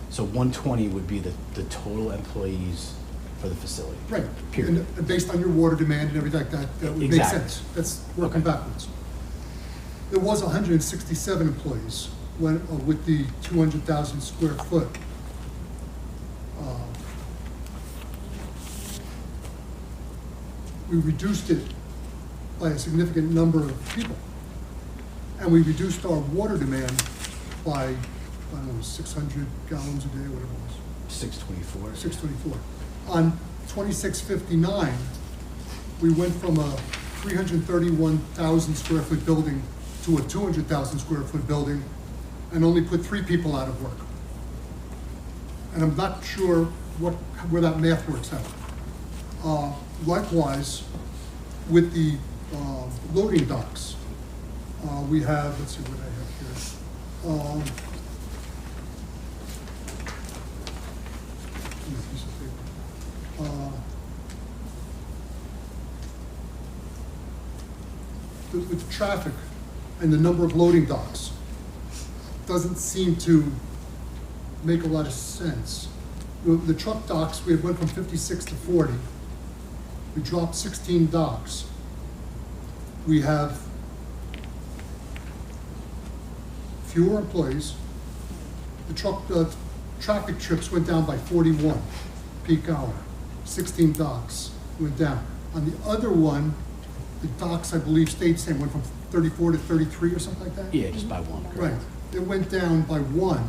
S3: so 120 would be the total employees for the facility?
S5: Right.
S3: Period.
S5: And based on your water demand and everything like that, that would make
S3: Exactly.
S5: sense. That's working
S3: Okay.
S5: backwards. There was 167 employees with the 200,000 square foot. We reduced it by a significant number of people. And we reduced our water demand by, I don't know, 600 gallons a day, whatever it was.
S3: 624?
S5: 624. On 2659, we went from a 331,000 square foot building to a 200,000 square foot building and only put 3 people out of work. And I'm not sure where that math works out. Likewise, with the loading docks, we have, let's see what I have here. Give me a piece of paper. With the traffic and the number of loading docks, doesn't seem to make a lot of sense. The truck docks, we went from 56 to 40. We dropped 16 docks. We have fewer employees. The traffic trips went down by 41 peak hour. 16 docks went down. On the other one, the docks, I believe, stayed the same, went from 34 to 33 or something like that?
S3: Yeah, just by 1. correct.
S5: Right. It went down by 1,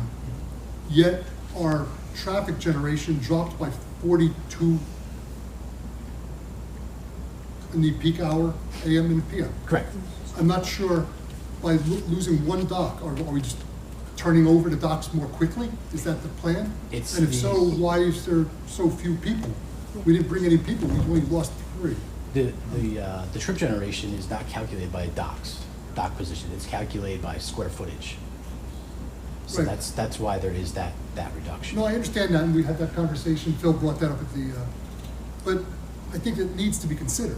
S5: yet our traffic generation dropped by 42 in the peak hour, AM and PM.
S3: Correct.
S5: I'm not sure, by losing 1 dock, are we just turning over the docks more quickly? Is that the plan?
S3: It's
S5: And if
S3: the-
S5: so, why is there so few people? We didn't bring any people, we only lost 3.
S3: The trip generation is not calculated by dock position, it's calculated by square footage. So
S5: Right.
S3: that's why there is that reduction.
S5: No, I understand that, and we had that conversation, Phil brought that up at the, but I think it needs to be considered.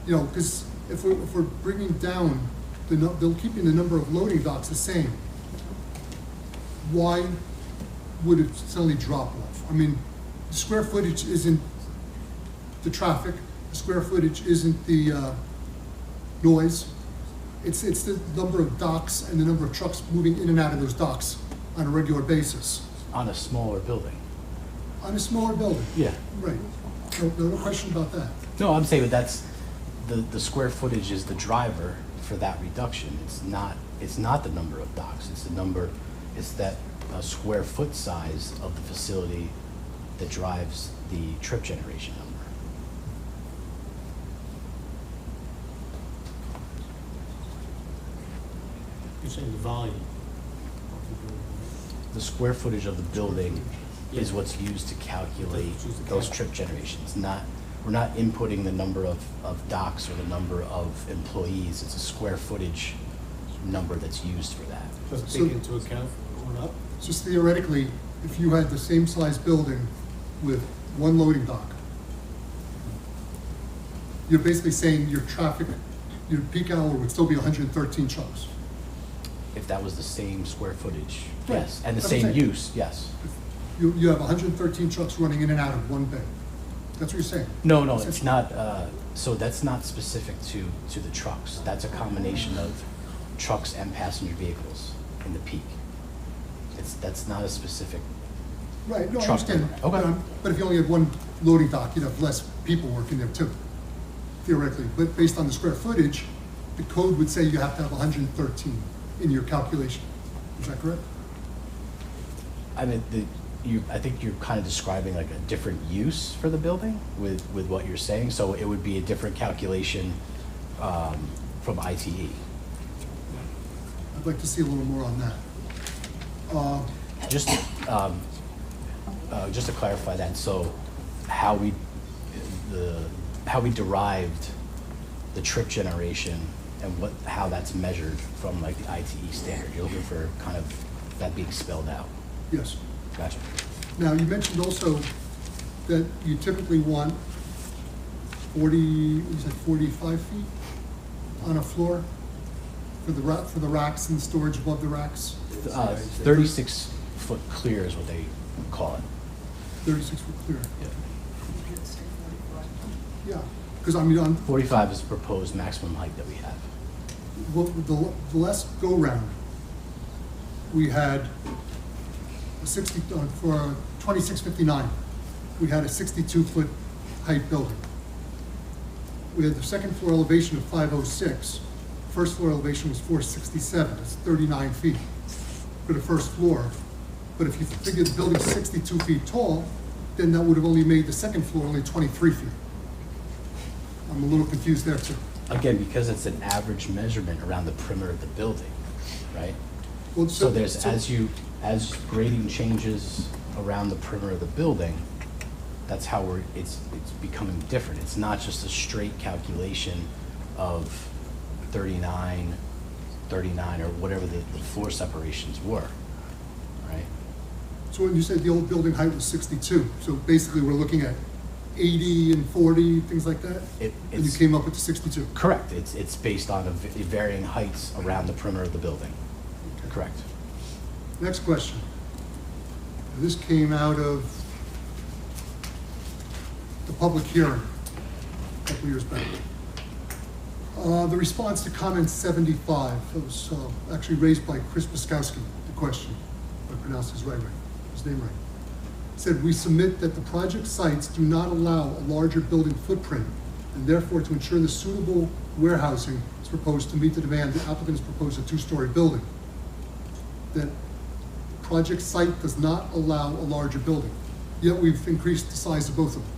S5: You know, because if we're bringing down, they're keeping the number of loading docks the same, why would it suddenly drop off? I mean, the square footage isn't the traffic, the square footage isn't the noise, it's the number of docks and the number of trucks moving in and out of those docks on a regular basis.
S3: On a smaller building.
S5: On a smaller building.
S3: Yeah.
S5: Right. No question about that.
S3: No, I'm saying, but that's, the square footage is the driver for that reduction. It's not the number of docks, it's that square foot size of the facility that drives the trip generation number.
S8: You're saying the volume.
S3: The square footage of the building is what's used to calculate those trip generations, not, we're not inputting the number of docks or the number of employees. It's a square footage number that's used for that.
S8: Just
S5: So-
S8: take into account going up?
S5: Just theoretically, if you had the same size building with one loading dock, you're basically saying your traffic, your peak hour would still be 113 trucks.
S3: If that was the same square footage,
S5: Right.
S3: yes, and the
S5: That's what I'm
S3: same
S5: saying.
S3: use, yes.
S5: You have 113 trucks running in and out of one bay. That's what you're saying?
S3: No, it's not, so that's not specific to the trucks. That's a combination of trucks and passenger vehicles in the peak. That's not a specific,
S5: Right, no, I
S3: Truck
S5: understand.
S3: number. Okay.
S5: But if you only had one loading dock, you'd have less people working there too, theoretically. But based on the square footage, the code would say you have to have 113 in your calculation. Is that correct?
S3: I mean, I think you're kind of describing like a different use for the building with what you're saying. So it would be a different calculation from ITE.
S5: I'd like to see a little more on that.
S3: Just to clarify that, so how we derived the trip generation and how that's measured from like the ITE standard. You're looking for kind of that being spelled out.
S5: Yes.
S3: Gotcha.
S5: Now, you mentioned also that you typically want 45 feet on a floor for the racks and storage above the racks,
S3: 36-foot clear is what they call it.
S5: 36 foot clear.
S3: Yeah.
S5: Yeah, because I mean,
S3: 45 is the proposed maximum height that we have.
S5: well, the last go-round, we had a 60, for 2659, we had a 62-foot height building. We had the second floor elevation of 506. First floor elevation was 467, it's 39 feet for the first floor. But if you figure the building's 62 feet tall, then that would have only made the second floor only 23 feet. I'm a little confused there too.
S3: Again, because it's an average measurement around the perimeter of the building, right?
S5: Well,
S3: So there's, as grading changes around the perimeter of the building, that's how it's becoming different. It's not just a straight calculation of 39, or whatever the floor separations were, right?
S5: So when you said the old building height was 62, so basically we're looking at 80 and 40, things like that? And you
S3: It's
S5: came up with the 62?
S3: correct. It's based on varying heights around the perimeter of the building.
S5: Okay.
S3: Correct.
S5: Next question. This came out of the public hearing a couple years back. The response to comment 75 was actually raised by Chris Biskowski, the question, if I pronounced his name right. Said, we submit that the project sites do not allow a larger building footprint, and therefore to ensure the suitable warehousing is proposed to meet the demand, the applicant has proposed a 2-story building. That project site does not allow a larger building, yet we've increased the size of both of them.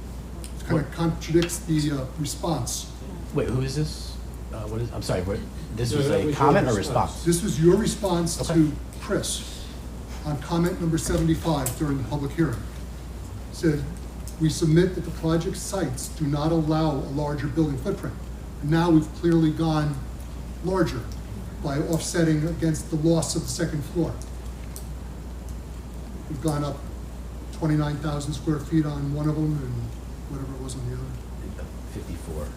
S5: It kind of contradicts the response.
S3: Wait, who is this? What is? I'm sorry. This
S2: No,
S3: was
S2: that
S3: a
S2: was your
S3: comment or
S2: response.
S3: response?
S5: This was your response
S3: Okay.
S5: to Chris on comment number 75 during the public hearing. Said, we submit that the project sites do not allow a larger building footprint. And now we've clearly gone larger by offsetting against the loss of the second floor. We've gone up 29,000 square feet on one of them and whatever it was on the other.
S3: 54.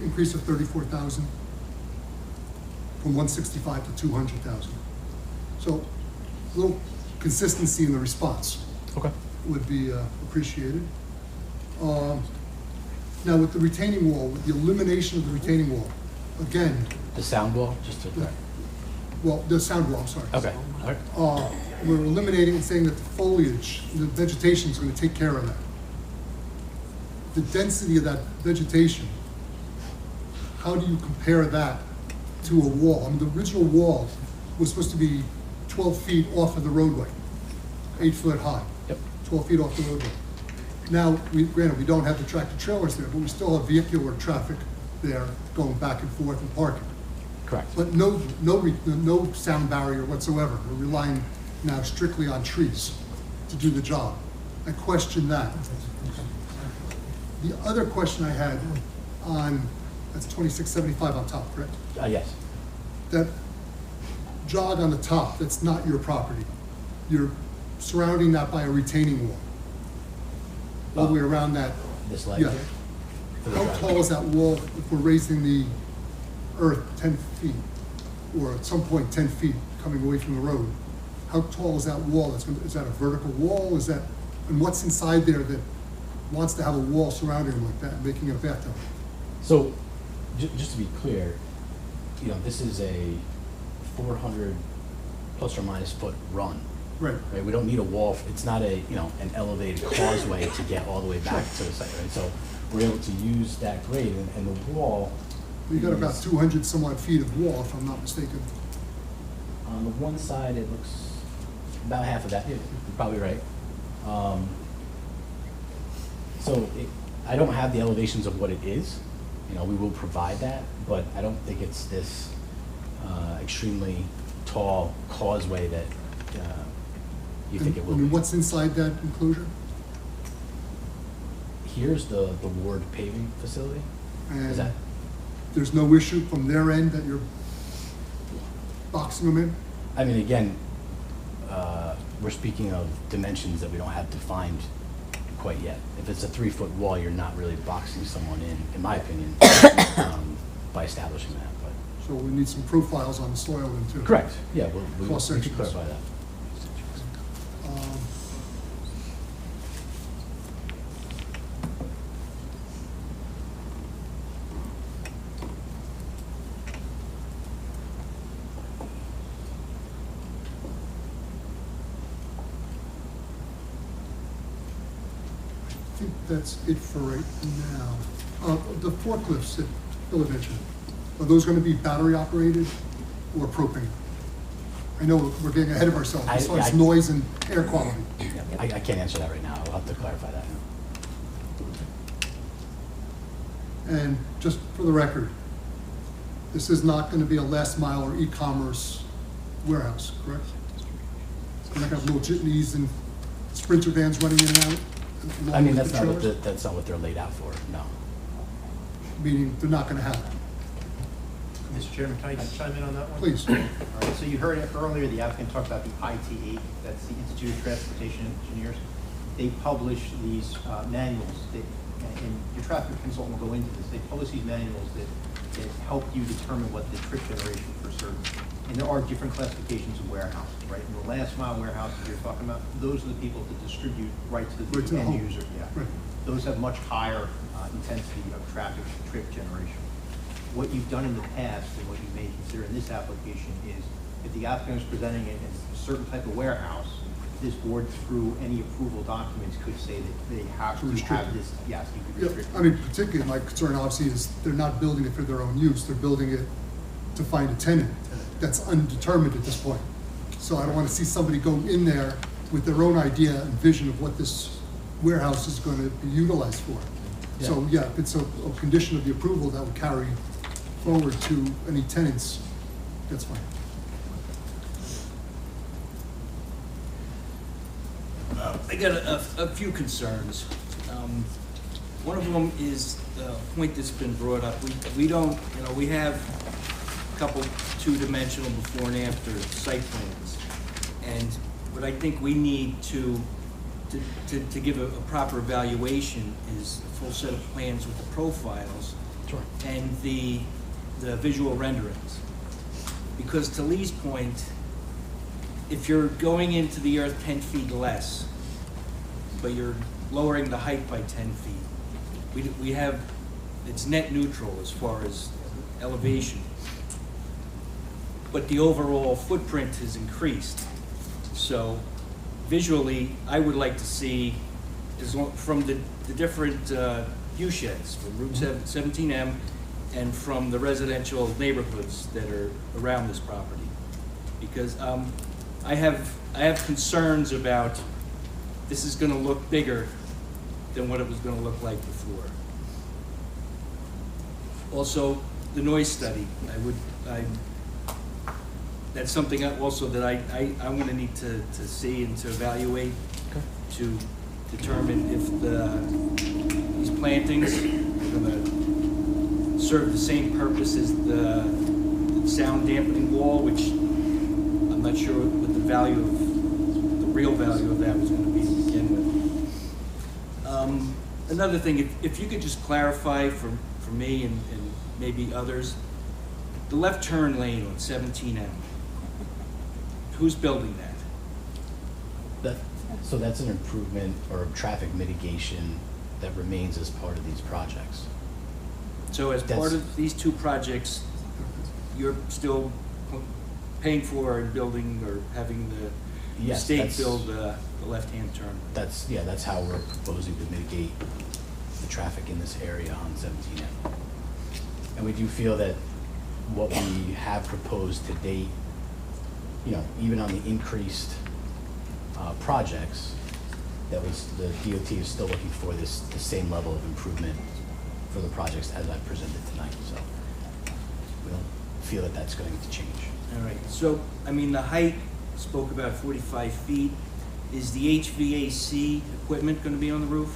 S5: Increase of 34,000 from 165 to 200,000. So a little consistency in the response
S3: Okay.
S5: would be appreciated. Now with the retaining wall, with the elimination of the retaining wall, again,
S3: The sound wall, just to.
S5: well, the sound wall, I'm sorry.
S3: Okay. All right.
S5: We're eliminating and saying that the foliage, the vegetation is going to take care of that. The density of that vegetation, how do you compare that to a wall? I mean, the original wall was supposed to be 12 feet off of the roadway, 8 foot high.
S3: Yep.
S5: 12 feet off the roadway. Now, granted, we don't have the tractor trailers there, but we still have vehicular traffic there going back and forth and parking.
S3: Correct.
S5: But no sound barrier whatsoever. We're relying now strictly on trees to do the job. I question that. The other question I had on, that's 2675 on top, correct?
S3: Yes.
S5: That jog on the top, that's not your property. You're surrounding that by a retaining wall. All the way around that.
S3: This leg
S5: Yeah.
S3: here? For the
S5: How
S3: driveway.
S5: tall is that wall if we're raising the earth 10 feet? Or at some point 10 feet coming away from the road? How tall is that wall? Is that a vertical wall? Is that, and what's inside there that wants to have a wall surrounding it like that, making a bathtub?
S3: So, just to be clear, you know, this is a 400 plus or minus foot run,
S5: Right.
S3: right? We don't need a wall, it's not a, you know, an elevated causeway to get all the way back to the site, right? So, we're able to use that grade, and the wall.
S5: You got about
S3: is-
S5: 200 some odd feet of wall, if I'm not mistaken.
S3: On the one side, it looks about half of that, you're probably right. So, I don't have the elevations of what it is, you know, we will provide that, but I don't think it's this extremely tall causeway that you think it will
S5: I mean,
S3: be.
S5: what's inside that enclosure?
S3: Here's the Ward paving facility,
S5: And
S3: is that?
S5: there's no issue from their end that you're boxing them in?
S3: I mean, again, we're speaking of dimensions that we don't have defined quite yet. If it's a 3-foot wall, you're not really boxing someone in my opinion, by establishing that, but.
S5: So we need some profiles on the soil then too.
S3: Correct, yeah, we
S5: Cross
S3: can
S5: sections.
S3: clarify that.
S5: Um, I think that's it for right now. The forklifts that Bill had mentioned, are those gonna be battery operated or propane? I know we're getting ahead of ourselves as far as noise and air quality.
S3: Yeah, I can't answer that right now, I'll have to clarify that.
S5: And just for the record, this is not gonna be a last mile or e-commerce warehouse, correct? You're not gonna have little jitneys and Sprinter vans running in and out?
S3: I
S5: along
S3: mean,
S5: with
S3: that's
S5: the
S3: not what,
S5: trailers?
S3: that's not what they're laid out for, no.
S5: Meaning they're not gonna have it,
S6: Mr. Chairman, can I just chime in on that one?
S5: please.
S6: All right, so you heard it earlier, the applicant talked about the ITE, that's the Institute of Transportation Engineers. They publish these manuals that, and your traffic consultant will go into this, they publish these manuals that help you determine what the trip generation for certain. And there are different classifications of warehouses, right? And the last mile warehouses you're talking about, those are the people that distribute right to
S5: Right to
S6: the
S5: the
S6: end
S5: home.
S6: user, yeah.
S5: Right.
S6: Those have much higher intensity of traffic trip generation. What you've done in the past and what you may consider in this application is if the applicant is presenting it as a certain type of warehouse, this board through any approval documents could say that they have
S5: To
S6: to
S5: restrict
S6: have
S5: it.
S6: this, yes, you could
S5: Yeah,
S6: restrict.
S5: I mean, particularly my concern obviously is they're not building it for their own use, they're building it to find a tenant that's undetermined at this point. So I don't wanna see somebody go in there with their own idea and vision of what this warehouse is gonna be utilized for. So, yeah, if it's a condition of the approval that would carry forward to any tenants, that's fine.
S4: I got a few concerns. One of them is the point that's been brought up. We don't, you know, we have a couple two-dimensional before and after site plans. And what I think we need to give a proper evaluation is a full set of plans with the profiles
S3: Sure.
S4: and the visual renderings. Because to Lee's point, if you're going into the earth 10 feet less, but you're lowering the height by 10 feet, we have, it's net neutral as far as elevation. But the overall footprint has increased. So visually, I would like to see, from the different view sheds, from Route 17M and from the residential neighborhoods that are around this property. Because I have concerns about this is gonna look bigger than what it was gonna look like before. Also, the noise study, that's something also that I'm gonna need to see and to evaluate to determine if these plantings. They're gonna serve the same purpose as the sound dampening wall, which I'm not sure what the value of, the real value of that was gonna be to begin with. Another thing, if you could just clarify for me and maybe others, the left turn lane on 17M, who's building that?
S3: So that's an improvement or traffic mitigation that remains as part of these projects.
S4: So as part of these two projects, you're still paying for and building or having the
S3: Yes,
S4: state
S3: that's-
S4: build the left-hand turn?
S3: That's how we're proposing to mitigate the traffic in this area on 17M. And we do feel that what we have proposed to date, even on the increased projects, that was, the DOT is still looking for the same level of improvement for the projects as I presented tonight, so we don't feel that that's going to change.
S4: All right, so, I mean, the height, spoke about 45 feet. Is the HVAC equipment gonna be on the roof?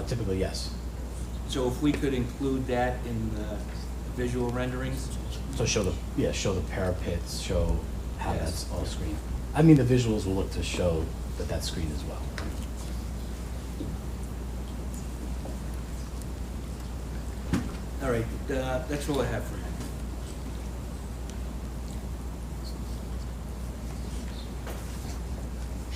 S3: Typically, yes.
S4: So if we could include that in the visual renderings?
S3: So show the parapets, show how
S4: Yes.
S3: that's all screened. I mean, the visuals will look to show that that's screened as well.
S4: All right, that's all I have for now.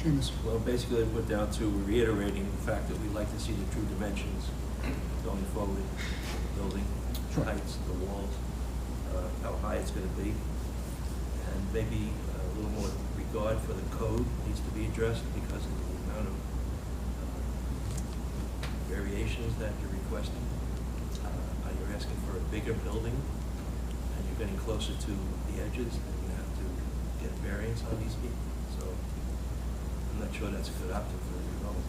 S5: Seamus.
S9: Well, basically, it put down to reiterating the fact that we'd like to see the true dimensions going forward, building,
S5: Sure.
S9: heights, the walls, how high it's gonna be, and maybe a little more regard for the code needs to be addressed because of the amount of variations that you're requesting. You're asking for a bigger building, and you're getting closer to the edges, and you have to get variance on these people, so I'm not sure that's a good option for the development.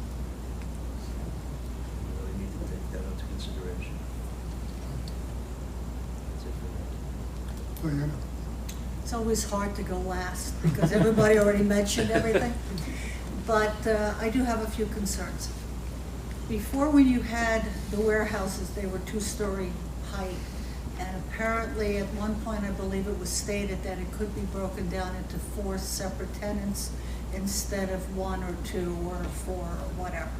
S9: You really need to take that into consideration. That's it for me.
S5: Diana.
S10: It's always hard to go last because everybody already mentioned everything. But I do have a few concerns. Before, when you had the warehouses, they were two-story height. And apparently, at one point, I believe it was stated that it could be broken down into 4 separate tenants instead of 1 or 2 or 4 or whatever.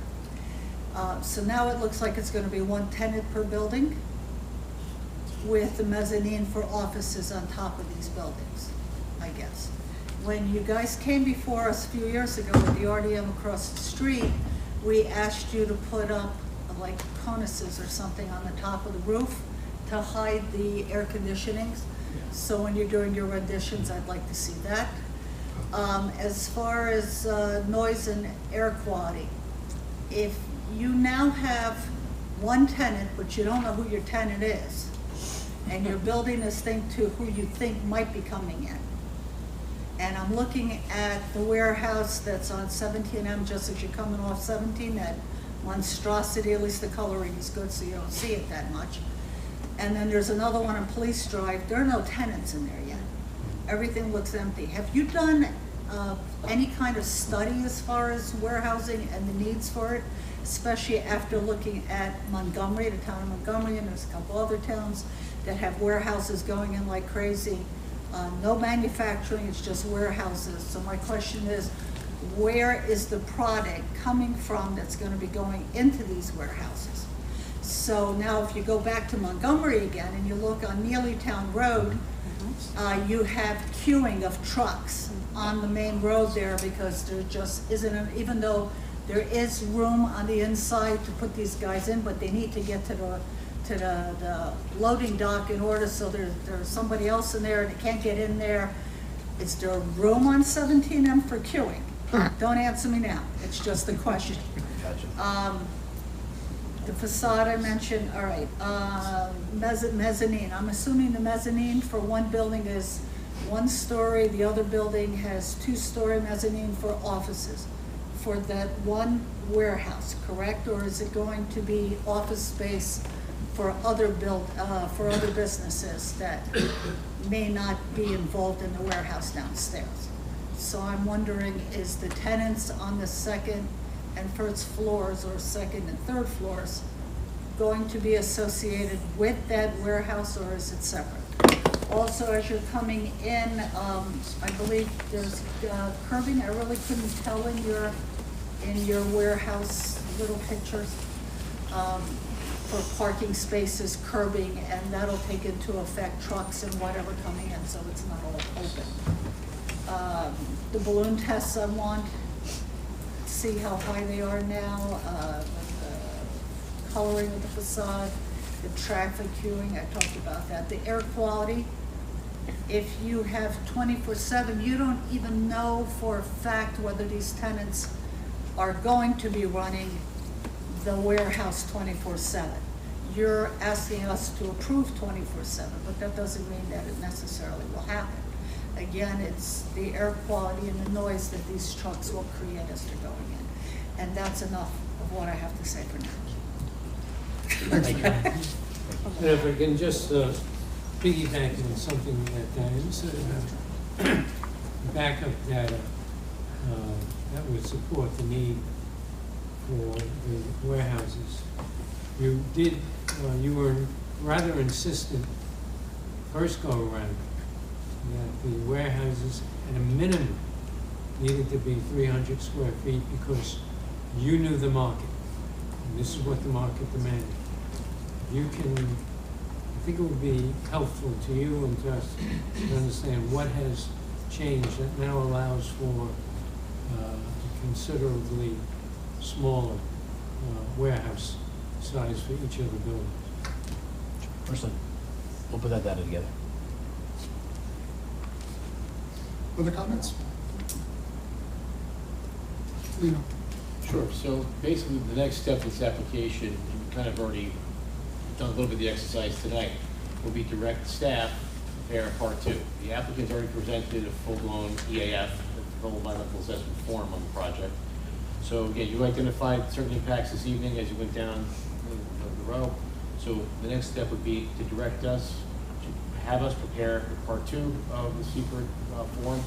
S10: So now it looks like it's gonna be 1 tenant per building with the mezzanine for offices on top of these buildings, I guess. When you guys came before us a few years ago with the RDM across the street, we asked you to put up like cornices or something on the top of the roof to hide the air conditioning. So when you're doing your renditions, I'd like to see that. As far as noise and air quality, if you now have 1 tenant, but you don't know who your tenant is, and you're building this thing to who you think might be coming in, and I'm looking at the warehouse that's on 17M, just as you're coming off 17, that monstrosity, at least the coloring is good so you don't see it that much. And then there's another one on Police Drive. There are no tenants in there yet. Everything looks empty. Have you done any kind of study as far as warehousing and the needs for it? Especially after looking at Montgomery, the town of Montgomery, and there's a couple other towns that have warehouses going in like crazy. No manufacturing, it's just warehouses. So my question is, where is the product coming from that's gonna be going into these warehouses? So now if you go back to Montgomery again and you look on Neelytown Road, you have queuing of trucks on the main road there because there just isn't, even though there is room on the inside to put these guys in, but they need to get to the loading dock in order, so there's somebody else in there and they can't get in there. Is there room on 17M for queuing? Don't answer me now, it's just a question.
S3: Gotcha.
S10: The facade I mentioned, all right, mezzanine, I'm assuming the mezzanine for one building is 1 story, the other building has 2-story mezzanine for offices for that one warehouse, correct? Or is it going to be office space for other businesses that may not be involved in the warehouse downstairs? So I'm wondering, is the tenants on the 2nd and 1st floors or 2nd and 3rd floors going to be associated with that warehouse, or is it separate? Also, as you're coming in, I believe there's curbing. I really couldn't tell in your warehouse little pictures, for parking spaces, curbing, and that'll take into effect trucks and whatever coming in, so it's not all open. The balloon tests I want, see how high they are now, with the coloring of the facade, the traffic queuing, I talked about that. The air quality, if you have 24/7, you don't even know for a fact whether these tenants are going to be running the warehouse 24/7. You're asking us to approve 24/7, but that doesn't mean that it necessarily will happen. Again, it's the air quality and the noise that these trucks will create as they're going in. And that's enough of what I have to say for now.
S1: And if I can just piggyback on something that Diane said about backup data that would support the need for the warehouses. You were rather insistent first go around that the warehouses at a minimum needed to be 300 square feet because you knew the market. And this is what the market demanded. I think it would be helpful to you and to us to understand what has changed that now allows for a considerably smaller warehouse size for each of the buildings.
S3: Firstly, we'll put that data together.
S5: Other comments? Lino?
S2: Sure, so basically the next step of this application, and we kind of already done a little bit of the exercise tonight, will be direct staff prepare part two. The applicant's already presented a full-blown EAF, full environmental assessment form on the project. So again, you identified certain impacts this evening as you went down the row. So the next step would be to direct us, to have us prepare part two of the secret form,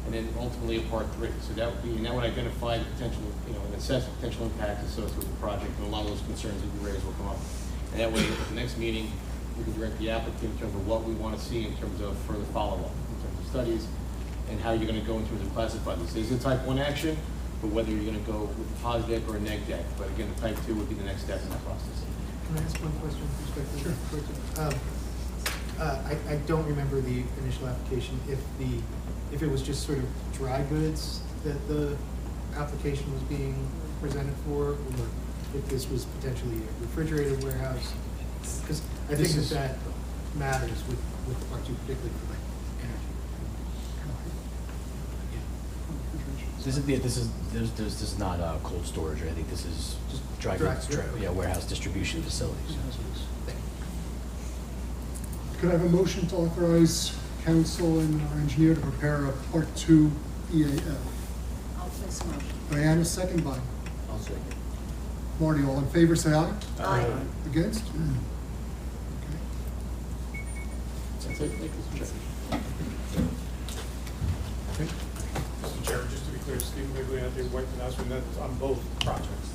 S2: and then ultimately a part three. So that would be, and that would identify the potential, and assess the potential impacts associated with the project, and a lot of those concerns that you raised will come up. And that way, at the next meeting, we can direct the applicant in terms of what we want to see in terms of further follow-up, in terms of studies, and how you're going to go in terms of classify this. This is a type 1 action, but whether you're going to go with a positive or a neg deck. But again, the type 2 would be the next step in that process.
S7: Can I ask one question with respect to I don't remember the initial application, if it was just sort of dry goods that the application was being presented for, or if this was potentially a refrigerated warehouse, because I think that matters with part two, particularly for like energy.
S3: This is not cold storage, or I think this is
S7: Just
S3: dry
S7: dry
S3: goods,
S7: storage.
S3: warehouse distribution facilities.
S5: Could I have a motion to authorize council and our engineer to prepare a part two EAF?
S10: I'll place a motion.
S5: Diana, second by
S3: I'll second.
S5: Marty. All in favor, say aye.
S10: Aye.
S5: Against? Okay.
S2: That's it. Thank you, Mr. Chair.
S11: Mr. Chair, just to be clear, Steve Migliante, White announcement, that's on both projects.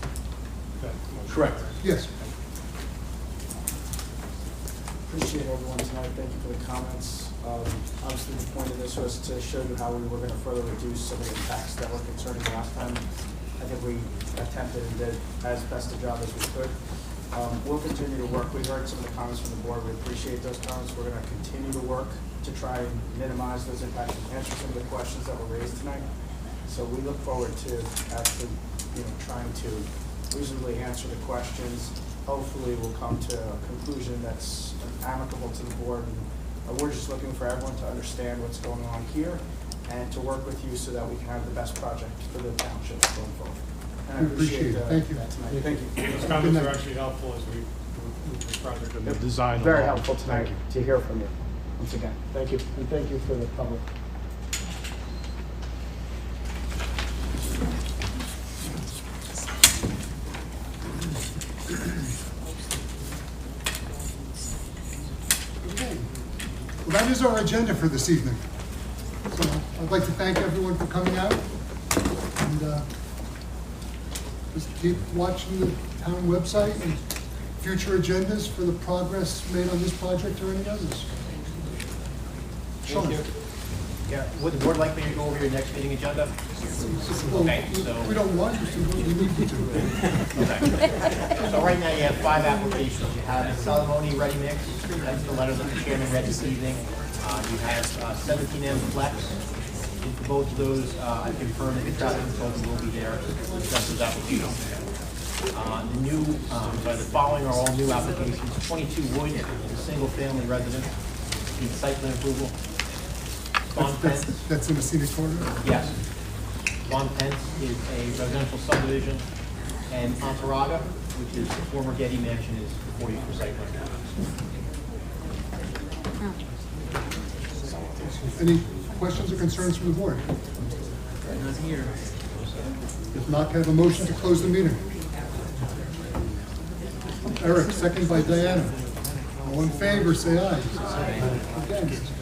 S11: That motion.
S2: Correct.
S5: Yes.
S12: Appreciate everyone tonight. Thank you for the comments. Obviously, the point of this was to show you how we were going to further reduce some of the impacts that were concerning last time. I think we attempted and did as best a job as we could. We'll continue to work. We heard some of the comments from the board. We appreciate those comments. We're going to continue to work to try and minimize those impacts and answer some of the questions that were raised tonight. So we look forward to actually, trying to reasonably answer the questions. Hopefully we'll come to a conclusion that's amicable to the board. And we're just looking for everyone to understand what's going on here and to work with you so that we can have the best project for the township going forward. And I
S5: We appreciate it. Thank you.
S12: that tonight. Thank you.
S11: Those comments are actually helpful as we move this project and the design.
S12: Very
S11: along.
S12: helpful tonight
S11: Thank you.
S12: to hear from you once again. Thank you. And thank you for the public.
S5: Okay. Well, that is our agenda for this evening. So I'd like to thank everyone for coming out, and just keep watching the town website and future agendas for the progress made on this project or any others? Sean?
S6: Yeah, would the board like me to go over your next meeting agenda?
S5: Well,
S6: Okay, so-
S5: we don't want you to, but we need you to.
S6: Okay. So right now you have 5 applications. You have Salamone Ready Mix, that's the letter that the chairman read this evening. You have 17M Flex. And for both of those, I confirm that the traffic consultant will be there to discuss those applications. The following are all new applications. 22 Wood is a single-family residence, needs site plan approval. Von Pence.
S5: That's in the scenic corridor?
S6: Yes. Von Pence is a residential subdivision, and Antaraga, which is the former Getty Mansion, is before you for site plan.
S5: Any questions or concerns from the board?
S4: Not here.
S5: If not, can I have a motion to close the meeting? Eric, second by Diana. All in favor, say aye. Against?